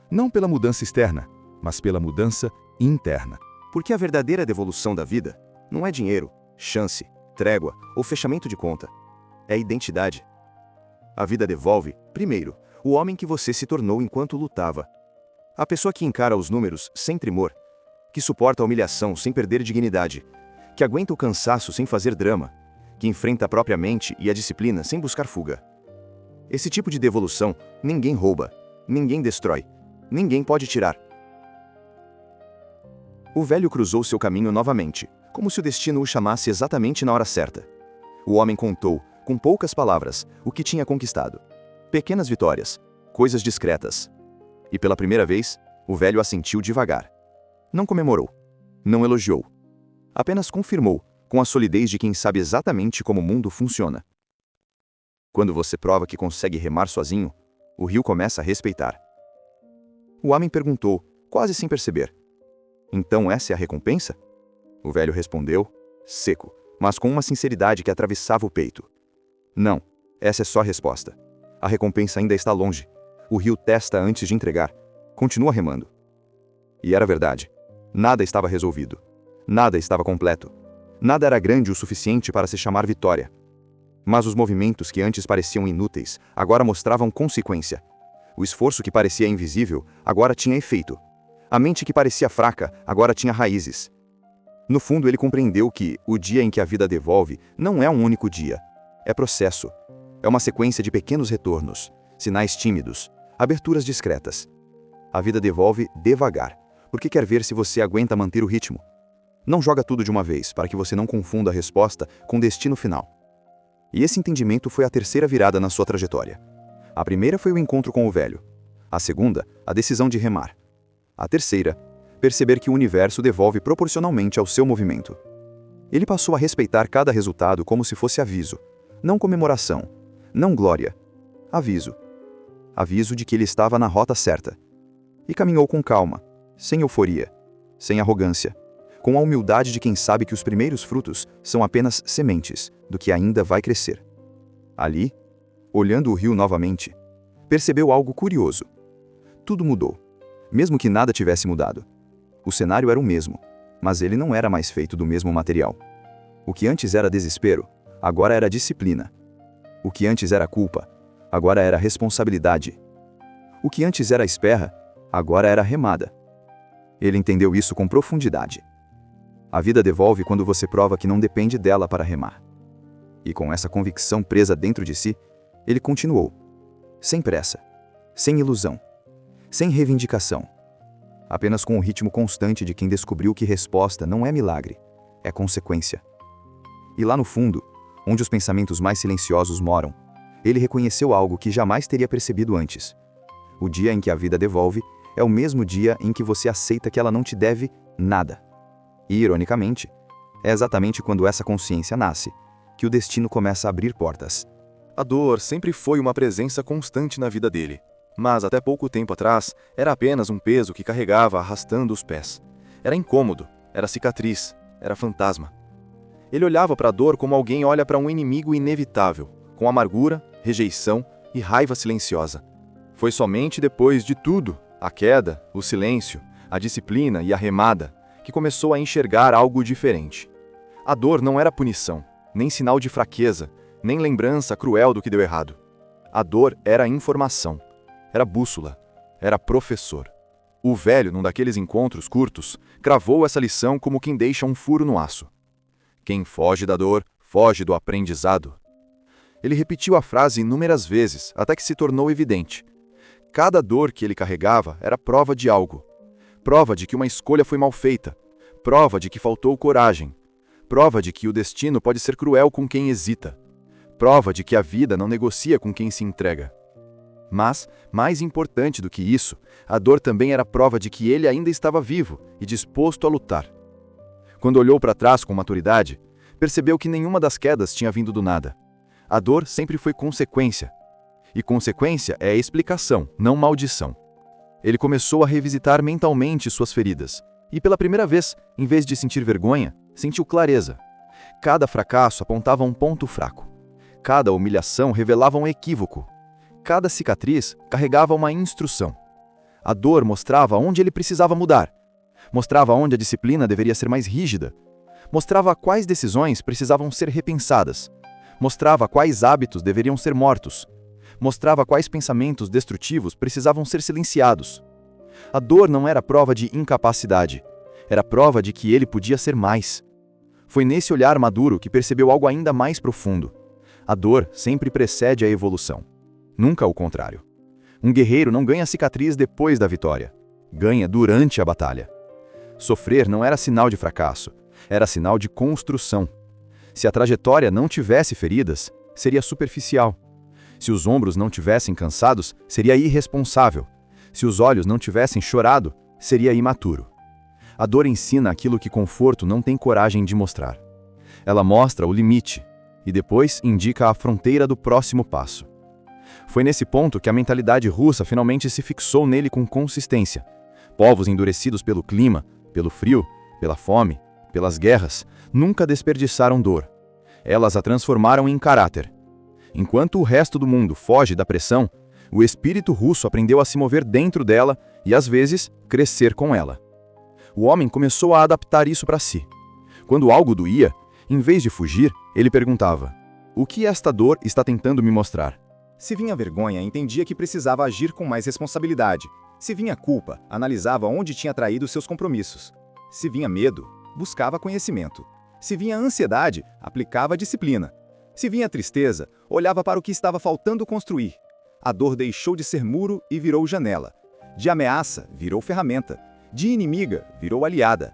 Não pela mudança externa, mas pela mudança interna. Porque a verdadeira devolução da vida não é dinheiro, chance, trégua ou fechamento de conta. É identidade. A vida devolve, primeiro, o homem que você se tornou enquanto lutava. A pessoa que encara os números sem tremor, que suporta a humilhação sem perder dignidade, que aguenta o cansaço sem fazer drama, que enfrenta a própria mente e a disciplina sem buscar fuga. Esse tipo de devolução ninguém rouba, ninguém destrói, ninguém pode tirar. O velho cruzou seu caminho novamente, como se o destino o chamasse exatamente na hora certa. O homem contou, com poucas palavras, o que tinha conquistado. Pequenas vitórias, coisas discretas. E pela primeira vez, o velho assentiu devagar. Não comemorou, não elogiou. Apenas confirmou, com a solidez de quem sabe exatamente como o mundo funciona. Quando você prova que consegue remar sozinho, o rio começa a respeitar. O homem perguntou, quase sem perceber. Então essa é a recompensa? O velho respondeu, seco, mas com uma sinceridade que atravessava o peito. Não, essa é só a resposta. A recompensa ainda está longe. O rio testa antes de entregar. Continua remando. E era verdade. Nada estava resolvido. Nada estava completo. Nada era grande o suficiente para se chamar vitória. Mas os movimentos que antes pareciam inúteis, agora mostravam consequência. O esforço que parecia invisível, agora tinha efeito. A mente que parecia fraca, agora tinha raízes. No fundo, ele compreendeu que o dia em que a vida devolve não é um único dia. É processo. É uma sequência de pequenos retornos, sinais tímidos, aberturas discretas. A vida devolve devagar, porque quer ver se você aguenta manter o ritmo. Não joga tudo de uma vez, para que você não confunda a resposta com o destino final. E esse entendimento foi a terceira virada na sua trajetória. A primeira foi o encontro com o velho. A segunda, a decisão de remar. A terceira, perceber que o universo devolve proporcionalmente ao seu movimento. Ele passou a respeitar cada resultado como se fosse aviso, não comemoração, não glória. Aviso. Aviso de que ele estava na rota certa. E caminhou com calma, sem euforia, sem arrogância, com a humildade de quem sabe que os primeiros frutos são apenas sementes do que ainda vai crescer. Ali, olhando o rio novamente, percebeu algo curioso. Tudo mudou, mesmo que nada tivesse mudado. O cenário era o mesmo, mas ele não era mais feito do mesmo material. O que antes era desespero, agora era disciplina. O que antes era culpa, agora era responsabilidade. O que antes era esperra, agora era remada. Ele entendeu isso com profundidade. A vida devolve quando você prova que não depende dela para remar. E com essa convicção presa dentro de si, ele continuou. Sem pressa, sem ilusão, sem reivindicação. Apenas com o ritmo constante de quem descobriu que resposta não é milagre, é consequência. E lá no fundo, onde os pensamentos mais silenciosos moram, ele reconheceu algo que jamais teria percebido antes. O dia em que a vida devolve é o mesmo dia em que você aceita que ela não te deve nada. E, ironicamente, é exatamente quando essa consciência nasce, que o destino começa a abrir portas. A dor sempre foi uma presença constante na vida dele, mas até pouco tempo atrás era apenas um peso que carregava arrastando os pés. Era incômodo, era cicatriz, era fantasma. Ele olhava para a dor como alguém olha para um inimigo inevitável, com amargura, rejeição e raiva silenciosa. Foi somente depois de tudo, a queda, o silêncio, a disciplina e a remada, que começou a enxergar algo diferente. A dor não era punição, nem sinal de fraqueza, nem lembrança cruel do que deu errado. A dor era informação, era bússola, era professor. O velho, num daqueles encontros curtos, cravou essa lição como quem deixa um furo no aço. Quem foge da dor, foge do aprendizado. Ele repetiu a frase inúmeras vezes, até que se tornou evidente. Cada dor que ele carregava era prova de algo. Prova de que uma escolha foi mal feita. Prova de que faltou coragem. Prova de que o destino pode ser cruel com quem hesita. Prova de que a vida não negocia com quem se entrega. Mas, mais importante do que isso, a dor também era prova de que ele ainda estava vivo e disposto a lutar. Quando olhou para trás com maturidade, percebeu que nenhuma das quedas tinha vindo do nada. A dor sempre foi consequência. E consequência é explicação, não maldição. Ele começou a revisitar mentalmente suas feridas. E pela primeira vez, em vez de sentir vergonha, sentiu clareza. Cada fracasso apontava um ponto fraco. Cada humilhação revelava um equívoco. Cada cicatriz carregava uma instrução. A dor mostrava onde ele precisava mudar. Mostrava onde a disciplina deveria ser mais rígida. Mostrava quais decisões precisavam ser repensadas. Mostrava quais hábitos deveriam ser mortos. Mostrava quais pensamentos destrutivos precisavam ser silenciados. A dor não era prova de incapacidade. Era prova de que ele podia ser mais. Foi nesse olhar maduro que percebeu algo ainda mais profundo. A dor sempre precede a evolução. Nunca o contrário. Um guerreiro não ganha cicatriz depois da vitória. Ganha durante a batalha. Sofrer não era sinal de fracasso. Era sinal de construção. Se a trajetória não tivesse feridas, seria superficial. Se os ombros não tivessem cansados, seria irresponsável. Se os olhos não tivessem chorado, seria imaturo. A dor ensina aquilo que conforto não tem coragem de mostrar. Ela mostra o limite e depois indica a fronteira do próximo passo. Foi nesse ponto que a mentalidade russa finalmente se fixou nele com consistência. Povos endurecidos pelo clima, pelo frio, pela fome, pelas guerras, nunca desperdiçaram dor. Elas a transformaram em caráter. Enquanto o resto do mundo foge da pressão, o espírito russo aprendeu a se mover dentro dela e, às vezes, crescer com ela. O homem começou a adaptar isso para si. Quando algo doía, em vez de fugir, ele perguntava: o que esta dor está tentando me mostrar? Se vinha vergonha, entendia que precisava agir com mais responsabilidade. Se vinha culpa, analisava onde tinha traído seus compromissos. Se vinha medo, buscava conhecimento. Se vinha ansiedade, aplicava disciplina. Se vinha tristeza, olhava para o que estava faltando construir. A dor deixou de ser muro e virou janela. De ameaça, virou ferramenta. De inimiga, virou aliada.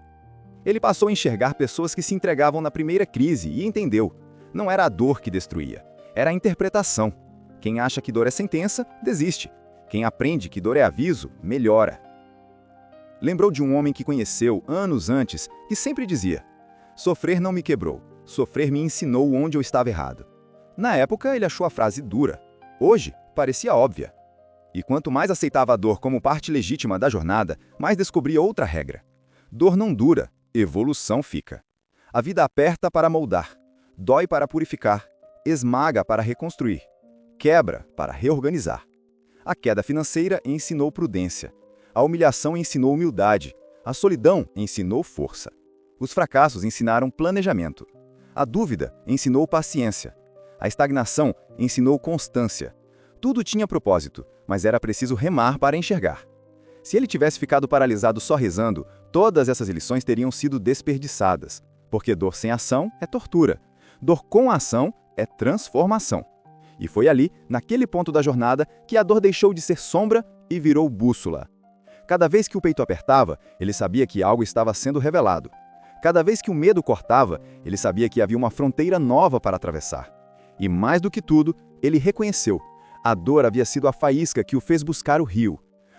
Ele passou a enxergar pessoas que se entregavam na primeira crise e entendeu. Não era a dor que destruía, era a interpretação. Quem acha que dor é sentença, desiste. Quem aprende que dor é aviso, melhora. Lembrou de um homem que conheceu anos antes, que sempre dizia: sofrer não me quebrou, sofrer me ensinou onde eu estava errado. Na época, ele achou a frase dura. Hoje, parecia óbvia. E quanto mais aceitava a dor como parte legítima da jornada, mais descobria outra regra. Dor não dura, evolução fica. A vida aperta para moldar, dói para purificar, esmaga para reconstruir, quebra para reorganizar. A queda financeira ensinou prudência. A humilhação ensinou humildade. A solidão ensinou força. Os fracassos ensinaram planejamento. A dúvida ensinou paciência. A estagnação ensinou constância. Tudo tinha propósito, mas era preciso remar para enxergar. Se ele tivesse ficado paralisado só rezando, todas essas lições teriam sido desperdiçadas. Porque dor sem ação é tortura. Dor com ação é transformação. E foi ali, naquele ponto da jornada, que a dor deixou de ser sombra e virou bússola. Cada vez que o peito apertava, ele sabia que algo estava sendo revelado. Cada vez que o medo cortava, ele sabia que havia uma fronteira nova para atravessar. E mais do que tudo, ele reconheceu. A dor havia sido a faísca que o fez buscar o rio.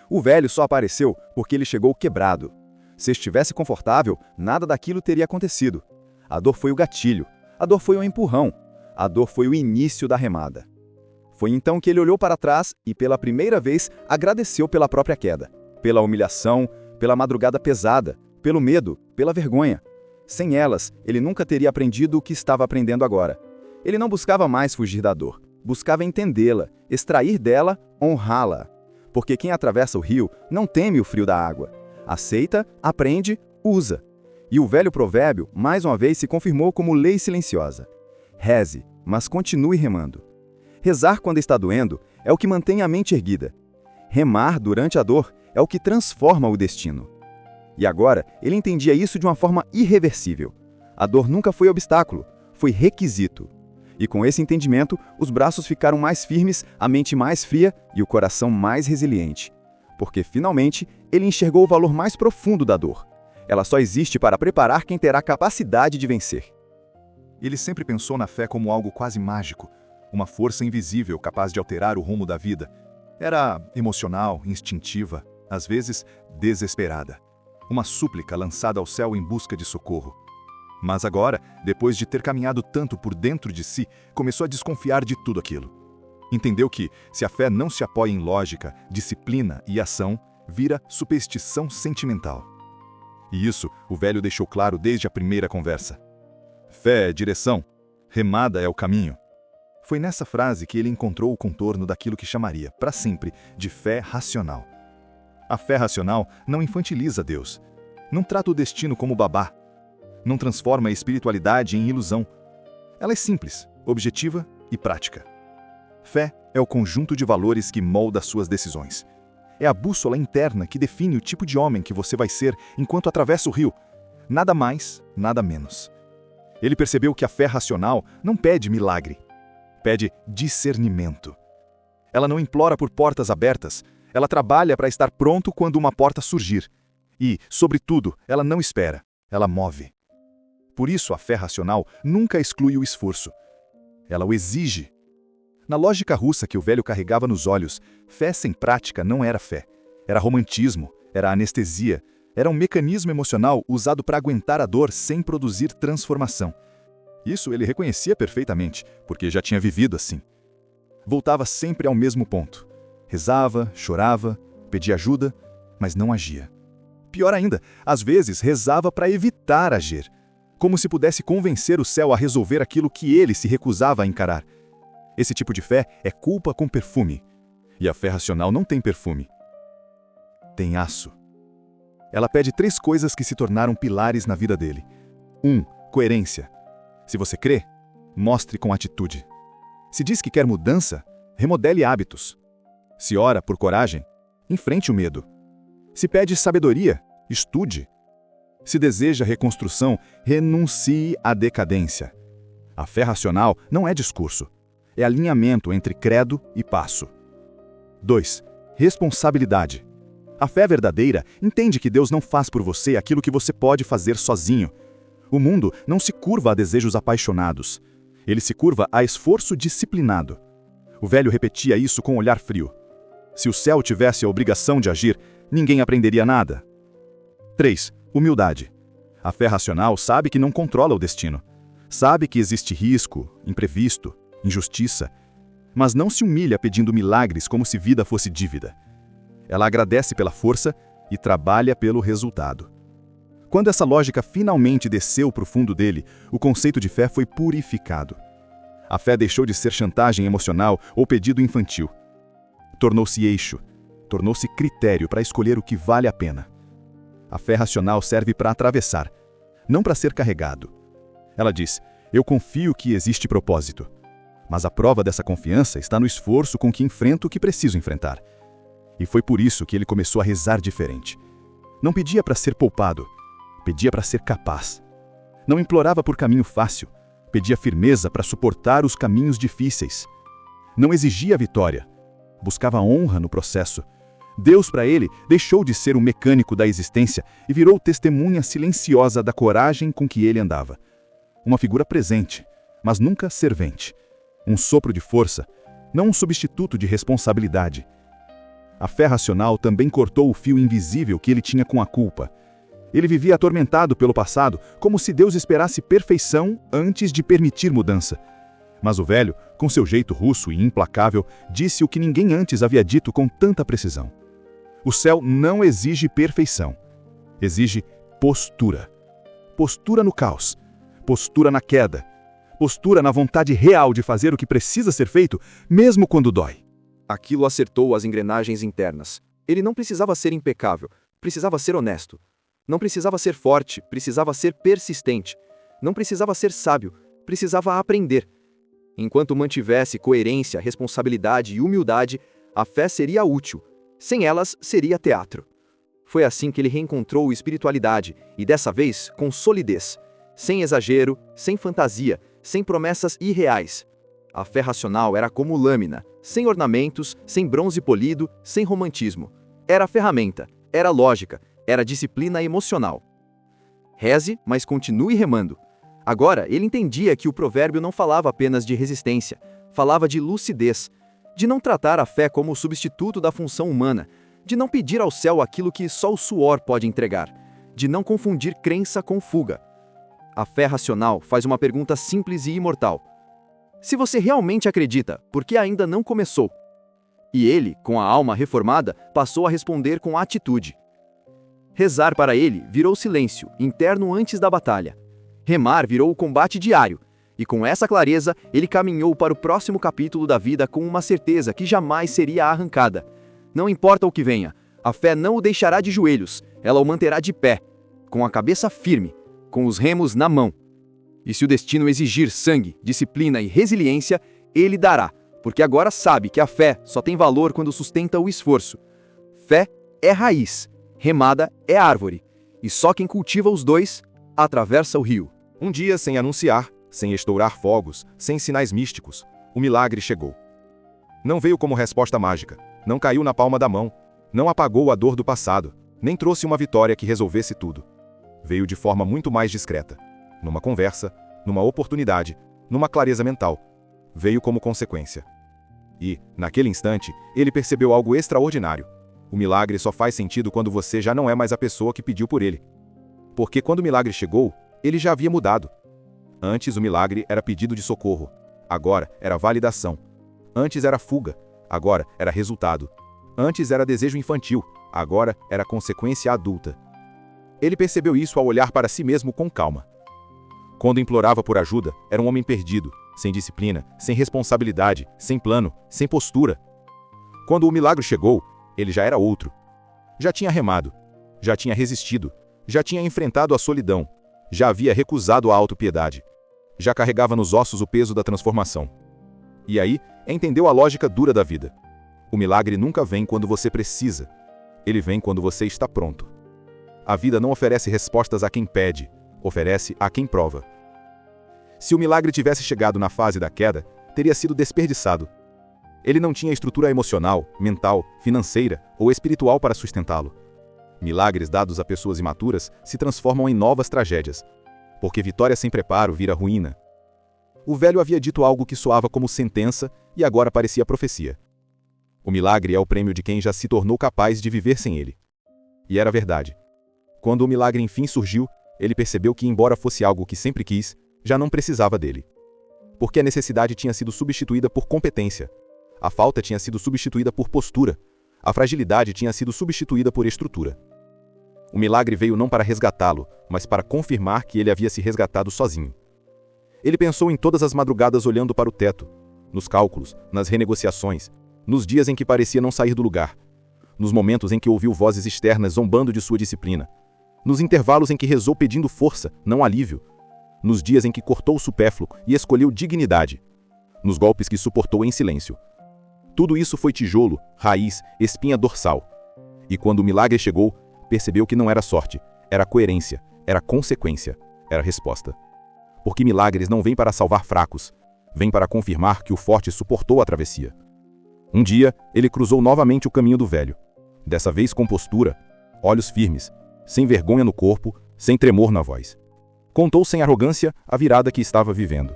O velho só apareceu porque ele chegou quebrado. Se estivesse confortável, nada daquilo teria acontecido. A dor foi o gatilho. A dor foi o empurrão. A dor foi o início da remada. Foi então que ele olhou para trás e, pela primeira vez, agradeceu pela própria queda. Pela humilhação, pela madrugada pesada, pelo medo, pela vergonha. Sem elas, ele nunca teria aprendido o que estava aprendendo agora. Ele não buscava mais fugir da dor, buscava entendê-la, extrair dela, honrá-la. Porque quem atravessa o rio não teme o frio da água. Aceita, aprende, usa. E o velho provérbio, mais uma vez, se confirmou como lei silenciosa. Reze, mas continue remando. Rezar quando está doendo é o que mantém a mente erguida. Remar durante a dor é o que transforma o destino. E agora, ele entendia isso de uma forma irreversível. A dor nunca foi obstáculo, foi requisito. E com esse entendimento, os braços ficaram mais firmes, a mente mais fria e o coração mais resiliente. Porque, finalmente, ele enxergou o valor mais profundo da dor. Ela só existe para preparar quem terá capacidade de vencer. Ele sempre pensou na fé como algo quase mágico, uma força invisível capaz de alterar o rumo da vida. Era emocional, instintiva, às vezes desesperada. Uma súplica lançada ao céu em busca de socorro. Mas agora, depois de ter caminhado tanto por dentro de si, começou a desconfiar de tudo aquilo. Entendeu que, se a fé não se apoia em lógica, disciplina e ação, vira superstição sentimental. E isso o velho deixou claro desde a primeira conversa. Fé é direção, remada é o caminho. Foi nessa frase que ele encontrou o contorno daquilo que chamaria, para sempre, de fé racional. A fé racional não infantiliza Deus, não trata o destino como babá, não transforma a espiritualidade em ilusão. Ela é simples, objetiva e prática. Fé é o conjunto de valores que molda suas decisões. É a bússola interna que define o tipo de homem que você vai ser enquanto atravessa o rio. Nada mais, nada menos. Ele percebeu que a fé racional não pede milagre, pede discernimento. Ela não implora por portas abertas, ela trabalha para estar pronto quando uma porta surgir. E, sobretudo, ela não espera, ela move. Por isso a fé racional nunca exclui o esforço. Ela o exige. Na lógica russa que o velho carregava nos olhos, fé sem prática não era fé. Era romantismo, era anestesia, era um mecanismo emocional usado para aguentar a dor sem produzir transformação. Isso ele reconhecia perfeitamente, porque já tinha vivido assim. Voltava sempre ao mesmo ponto. Rezava, chorava, pedia ajuda, mas não agia. Pior ainda, às vezes rezava para evitar agir, como se pudesse convencer o céu a resolver aquilo que ele se recusava a encarar. Esse tipo de fé é culpa com perfume. E a fé racional não tem perfume. Tem aço. Ela pede 3 coisas que se tornaram pilares na vida dele. 1. Coerência. Se você crê, mostre com atitude. Se diz que quer mudança, remodele hábitos. Se ora por coragem, enfrente o medo. Se pede sabedoria, estude. Se deseja reconstrução, renuncie à decadência. A fé racional não é discurso. É alinhamento entre credo e passo. 2. Responsabilidade. A fé verdadeira entende que Deus não faz por você aquilo que você pode fazer sozinho. O mundo não se curva a desejos apaixonados. Ele se curva a esforço disciplinado. O velho repetia isso com um olhar frio. Se o céu tivesse a obrigação de agir, ninguém aprenderia nada. 3. Humildade. A fé racional sabe que não controla o destino. Sabe que existe risco, imprevisto, injustiça, mas não se humilha pedindo milagres como se vida fosse dívida. Ela agradece pela força e trabalha pelo resultado. Quando essa lógica finalmente desceu para o fundo dele, o conceito de fé foi purificado. A fé deixou de ser chantagem emocional ou pedido infantil. Tornou-se eixo, tornou-se critério para escolher o que vale a pena. A fé racional serve para atravessar, não para ser carregado. Ela diz, eu confio que existe propósito. Mas a prova dessa confiança está no esforço com que enfrento o que preciso enfrentar. E foi por isso que ele começou a rezar diferente. Não pedia para ser poupado, pedia para ser capaz. Não implorava por caminho fácil, pedia firmeza para suportar os caminhos difíceis. Não exigia vitória, buscava honra no processo. Deus, para ele, deixou de ser um mecânico da existência e virou testemunha silenciosa da coragem com que ele andava. Uma figura presente, mas nunca servente. Um sopro de força, não um substituto de responsabilidade. A fé racional também cortou o fio invisível que ele tinha com a culpa. Ele vivia atormentado pelo passado, como se Deus esperasse perfeição antes de permitir mudança. Mas o velho, com seu jeito russo e implacável, disse o que ninguém antes havia dito com tanta precisão. O céu não exige perfeição, exige postura. postura no caos, postura na queda, postura na vontade real de fazer o que precisa ser feito, mesmo quando dói. Aquilo acertou as engrenagens internas. Ele não precisava ser impecável, precisava ser honesto. Não precisava ser forte, precisava ser persistente. Não precisava ser sábio, precisava aprender. Enquanto mantivesse coerência, responsabilidade e humildade, a fé seria útil. Sem elas, seria teatro. Foi assim que ele reencontrou espiritualidade, e dessa vez com solidez. Sem exagero, sem fantasia, sem promessas irreais. A fé racional era como lâmina, sem ornamentos, sem bronze polido, sem romantismo. Era ferramenta, era lógica, era disciplina emocional. Reze, mas continue remando. Agora, ele entendia que o provérbio não falava apenas de resistência, falava de lucidez, de não tratar a fé como o substituto da função humana, de não pedir ao céu aquilo que só o suor pode entregar, de não confundir crença com fuga. A fé racional faz uma pergunta simples e imortal. Se você realmente acredita, por que ainda não começou? E ele, com a alma reformada, passou a responder com atitude. Rezar para ele virou silêncio, interno antes da batalha. Remar virou o combate diário, e com essa clareza, ele caminhou para o próximo capítulo da vida com uma certeza que jamais seria arrancada. Não importa o que venha, a fé não o deixará de joelhos, ela o manterá de pé, com a cabeça firme, com os remos na mão. E se o destino exigir sangue, disciplina e resiliência, ele dará, porque agora sabe que a fé só tem valor quando sustenta o esforço. Fé é raiz, remada é árvore, e só quem cultiva os dois atravessa o rio. Um dia, sem anunciar, sem estourar fogos, sem sinais místicos, o milagre chegou. Não veio como resposta mágica, não caiu na palma da mão, não apagou a dor do passado, nem trouxe uma vitória que resolvesse tudo. Veio de forma muito mais discreta. Numa conversa, numa oportunidade, numa clareza mental. Veio como consequência. E, naquele instante, ele percebeu algo extraordinário. O milagre só faz sentido quando você já não é mais a pessoa que pediu por ele. Porque quando o milagre chegou, ele já havia mudado. Antes o milagre era pedido de socorro, agora era validação. Antes era fuga, agora era resultado. Antes era desejo infantil, agora era consequência adulta. Ele percebeu isso ao olhar para si mesmo com calma. Quando implorava por ajuda, era um homem perdido, sem disciplina, sem responsabilidade, sem plano, sem postura. Quando o milagre chegou, ele já era outro. Já tinha remado, já tinha resistido, já tinha enfrentado a solidão, já havia recusado a autopiedade, já carregava nos ossos o peso da transformação. E aí, entendeu a lógica dura da vida. O milagre nunca vem quando você precisa, ele vem quando você está pronto. A vida não oferece respostas a quem pede, oferece a quem prova. Se o milagre tivesse chegado na fase da queda, teria sido desperdiçado. Ele não tinha estrutura emocional, mental, financeira ou espiritual para sustentá-lo. Milagres dados a pessoas imaturas se transformam em novas tragédias, porque vitória sem preparo vira ruína. O velho havia dito algo que soava como sentença e agora parecia profecia. O milagre é o prêmio de quem já se tornou capaz de viver sem ele. E era verdade. Quando o milagre enfim surgiu, ele percebeu que, embora fosse algo que sempre quis, já não precisava dele. Porque a necessidade tinha sido substituída por competência. A falta tinha sido substituída por postura. A fragilidade tinha sido substituída por estrutura. O milagre veio não para resgatá-lo, mas para confirmar que ele havia se resgatado sozinho. Ele pensou em todas as madrugadas olhando para o teto, nos cálculos, nas renegociações, nos dias em que parecia não sair do lugar, nos momentos em que ouviu vozes externas zombando de sua disciplina, nos intervalos em que rezou pedindo força, não alívio, nos dias em que cortou o supérfluo e escolheu dignidade, nos golpes que suportou em silêncio. Tudo isso foi tijolo, raiz, espinha dorsal. E quando o milagre chegou, percebeu que não era sorte, era coerência, era consequência, era resposta. Porque milagres não vêm para salvar fracos, vêm para confirmar que o forte suportou a travessia. Um dia, ele cruzou novamente o caminho do velho, dessa vez com postura, olhos firmes, sem vergonha no corpo, sem tremor na voz. Contou sem arrogância a virada que estava vivendo.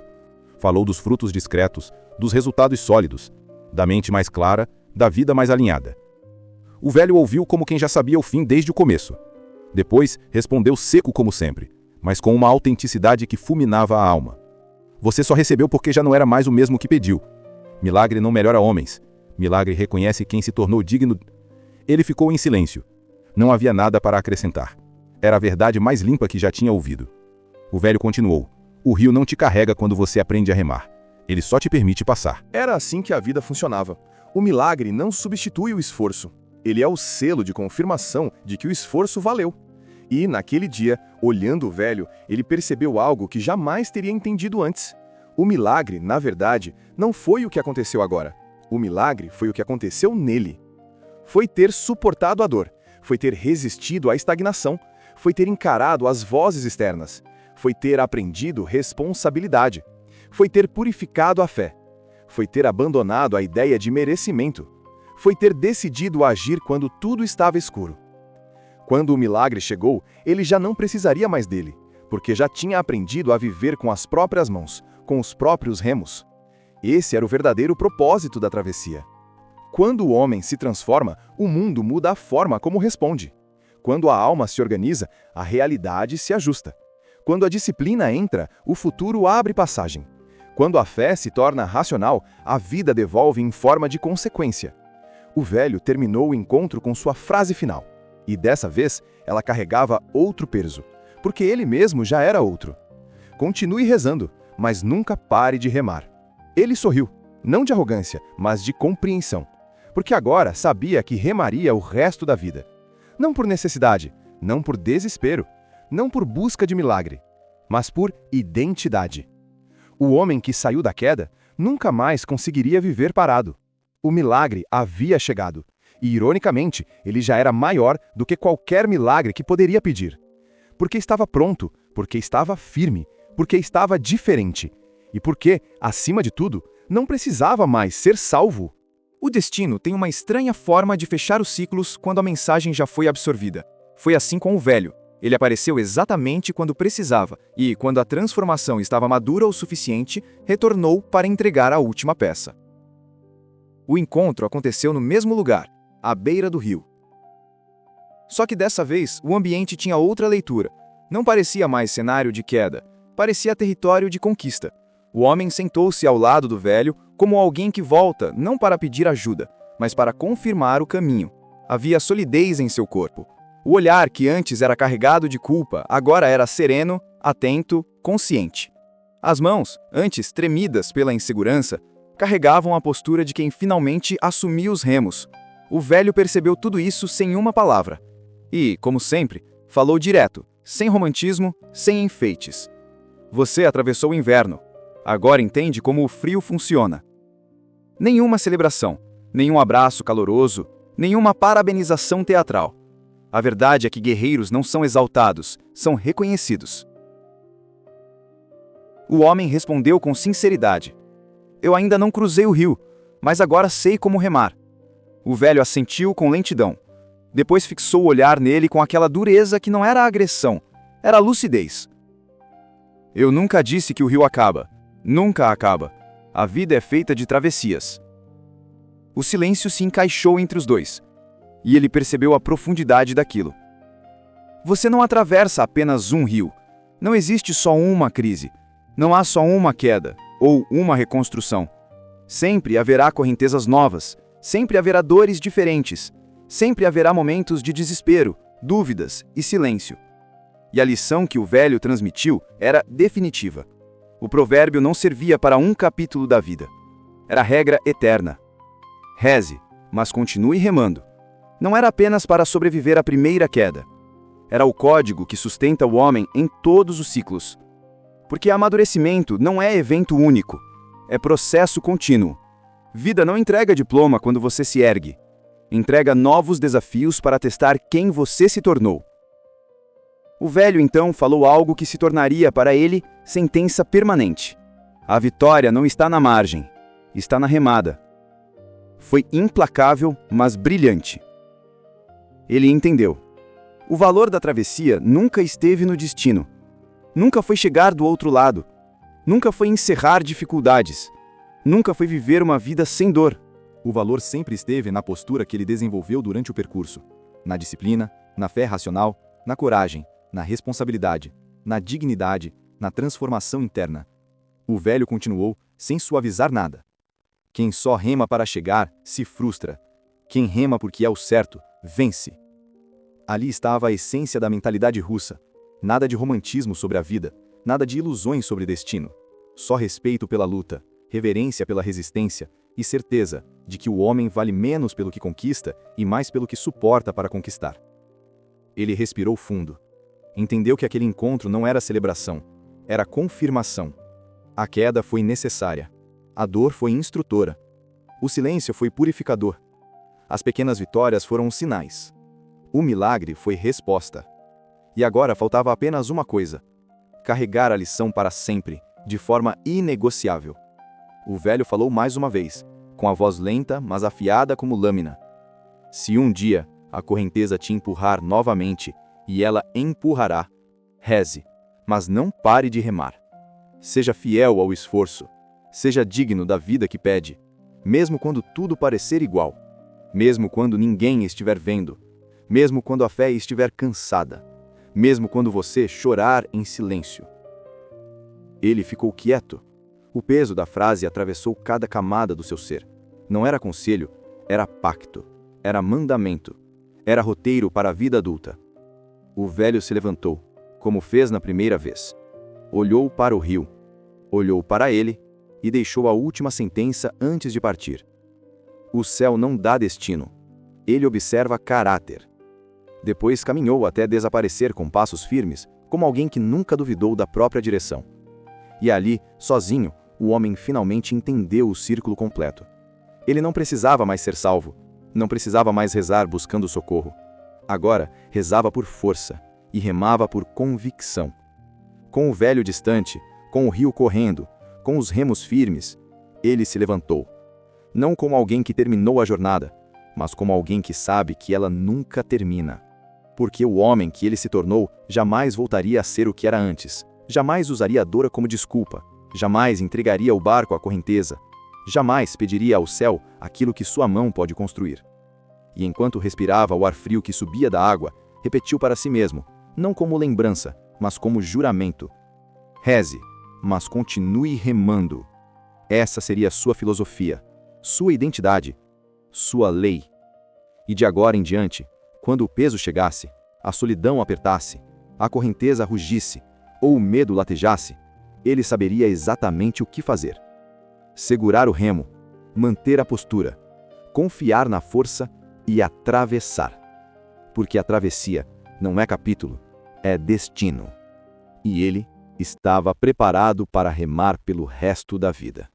Falou dos frutos discretos, dos resultados sólidos, da mente mais clara, da vida mais alinhada. O velho ouviu como quem já sabia o fim desde o começo. Depois, respondeu seco como sempre, mas com uma autenticidade que fulminava a alma. Você só recebeu porque já não era mais o mesmo que pediu. Milagre não melhora homens. Milagre reconhece quem se tornou digno. Ele ficou em silêncio. Não havia nada para acrescentar. Era a verdade mais limpa que já tinha ouvido. O velho continuou. O rio não te carrega quando você aprende a remar. Ele só te permite passar. Era assim que a vida funcionava. O milagre não substitui o esforço. Ele é o selo de confirmação de que o esforço valeu. E, naquele dia, olhando o velho, ele percebeu algo que jamais teria entendido antes. O milagre, na verdade, não foi o que aconteceu agora. O milagre foi o que aconteceu nele. Foi ter suportado a dor, foi ter resistido à estagnação, foi ter encarado as vozes externas, foi ter aprendido responsabilidade, foi ter purificado a fé, foi ter abandonado a ideia de merecimento, foi ter decidido agir quando tudo estava escuro. Quando o milagre chegou, ele já não precisaria mais dele, porque já tinha aprendido a viver com as próprias mãos, com os próprios remos. Esse era o verdadeiro propósito da travessia. Quando o homem se transforma, o mundo muda a forma como responde. Quando a alma se organiza, a realidade se ajusta. Quando a disciplina entra, o futuro abre passagem. Quando a fé se torna racional, a vida devolve em forma de consequência. O velho terminou o encontro com sua frase final. E dessa vez, ela carregava outro peso, porque ele mesmo já era outro. Continue rezando, mas nunca pare de remar. Ele sorriu, não de arrogância, mas de compreensão, porque agora sabia que remaria o resto da vida. Não por necessidade, não por desespero, não por busca de milagre, mas por identidade. O homem que saiu da queda nunca mais conseguiria viver parado. O milagre havia chegado. E, ironicamente, ele já era maior do que qualquer milagre que poderia pedir. Porque estava pronto, porque estava firme, porque estava diferente. E porque, acima de tudo, não precisava mais ser salvo. O destino tem uma estranha forma de fechar os ciclos quando a mensagem já foi absorvida. Foi assim com o velho. Ele apareceu exatamente quando precisava e, quando a transformação estava madura o suficiente, retornou para entregar a última peça. O encontro aconteceu no mesmo lugar, à beira do rio. Só que dessa vez, o ambiente tinha outra leitura. Não parecia mais cenário de queda, parecia território de conquista. O homem sentou-se ao lado do velho como alguém que volta não para pedir ajuda, mas para confirmar o caminho. Havia solidez em seu corpo. O olhar que antes era carregado de culpa, agora era sereno, atento, consciente. As mãos, antes tremidas pela insegurança, carregavam a postura de quem finalmente assumia os remos. O velho percebeu tudo isso sem uma palavra. E, como sempre, falou direto, sem romantismo, sem enfeites. Você atravessou o inverno. Agora entende como o frio funciona. Nenhuma celebração, nenhum abraço caloroso, nenhuma parabenização teatral. A verdade é que guerreiros não são exaltados, são reconhecidos. O homem respondeu com sinceridade. Eu ainda não cruzei o rio, mas agora sei como remar. O velho assentiu com lentidão. Depois fixou o olhar nele com aquela dureza que não era agressão, era lucidez. Eu nunca disse que o rio acaba. Nunca acaba. A vida é feita de travessias. O silêncio se encaixou entre os dois. E ele percebeu a profundidade daquilo. Você não atravessa apenas um rio. Não existe só uma crise. Não há só uma queda, ou uma reconstrução. Sempre haverá correntezas novas. Sempre haverá dores diferentes. Sempre haverá momentos de desespero, dúvidas e silêncio. E a lição que o velho transmitiu era definitiva. O provérbio não servia para um capítulo da vida. Era regra eterna. Reze, mas continue remando. Não era apenas para sobreviver à primeira queda. Era o código que sustenta o homem em todos os ciclos. Porque amadurecimento não é evento único, é processo contínuo. Vida não entrega diploma quando você se ergue. Entrega novos desafios para testar quem você se tornou. O velho então falou algo que se tornaria para ele sentença permanente. A vitória não está na margem, está na remada. Foi implacável, mas brilhante. Ele entendeu. O valor da travessia nunca esteve no destino. Nunca foi chegar do outro lado. Nunca foi encerrar dificuldades. Nunca foi viver uma vida sem dor. O valor sempre esteve na postura que ele desenvolveu durante o percurso. Na disciplina, na fé racional, na coragem, na responsabilidade, na dignidade, na transformação interna. O velho continuou, sem suavizar nada. Quem só rema para chegar, se frustra. Quem rema porque é o certo, vence. Ali estava a essência da mentalidade russa. Nada de romantismo sobre a vida, Nada de ilusões sobre destino. Só respeito pela luta, reverência pela resistência e certeza de que o homem vale menos pelo que conquista e mais pelo que suporta para conquistar. Ele respirou fundo. Entendeu que aquele encontro não era celebração, era confirmação. A queda foi necessária. A dor foi instrutora. O silêncio foi purificador. As pequenas vitórias foram sinais. O milagre foi resposta. E agora faltava apenas uma coisa: carregar a lição para sempre, de forma inegociável. O velho falou mais uma vez, com a voz lenta, mas afiada como lâmina. Se um dia a correnteza te empurrar novamente, e ela empurrará, reze, mas não pare de remar. Seja fiel ao esforço. Seja digno da vida que pede, mesmo quando tudo parecer igual, mesmo quando ninguém estiver vendo, mesmo quando a fé estiver cansada, mesmo quando você chorar em silêncio. Ele ficou quieto. O peso da frase atravessou cada camada do seu ser. Não era conselho, era pacto, era mandamento, era roteiro para a vida adulta. O velho se levantou, como fez na primeira vez. Olhou para o rio, olhou para ele e deixou a última sentença antes de partir. O céu não dá destino, ele observa caráter. Depois caminhou até desaparecer com passos firmes, como alguém que nunca duvidou da própria direção. E ali, sozinho, o homem finalmente entendeu o círculo completo. Ele não precisava mais ser salvo, não precisava mais rezar buscando socorro. Agora, rezava por força e remava por convicção. Com o velho distante, com o rio correndo, com os remos firmes, ele se levantou. Não como alguém que terminou a jornada, mas como alguém que sabe que ela nunca termina. Porque o homem que ele se tornou jamais voltaria a ser o que era antes, jamais usaria a dor como desculpa, jamais entregaria o barco à correnteza, jamais pediria ao céu aquilo que sua mão pode construir. E enquanto respirava o ar frio que subia da água, repetiu para si mesmo, não como lembrança, mas como juramento: reze, mas continue remando. Essa seria sua filosofia, sua identidade, sua lei. E de agora em diante, quando o peso chegasse, a solidão apertasse, a correnteza rugisse, ou o medo latejasse, ele saberia exatamente o que fazer. Segurar o remo, manter a postura, confiar na força e atravessar. Porque a travessia não é capítulo, é destino. E ele estava preparado para remar pelo resto da vida.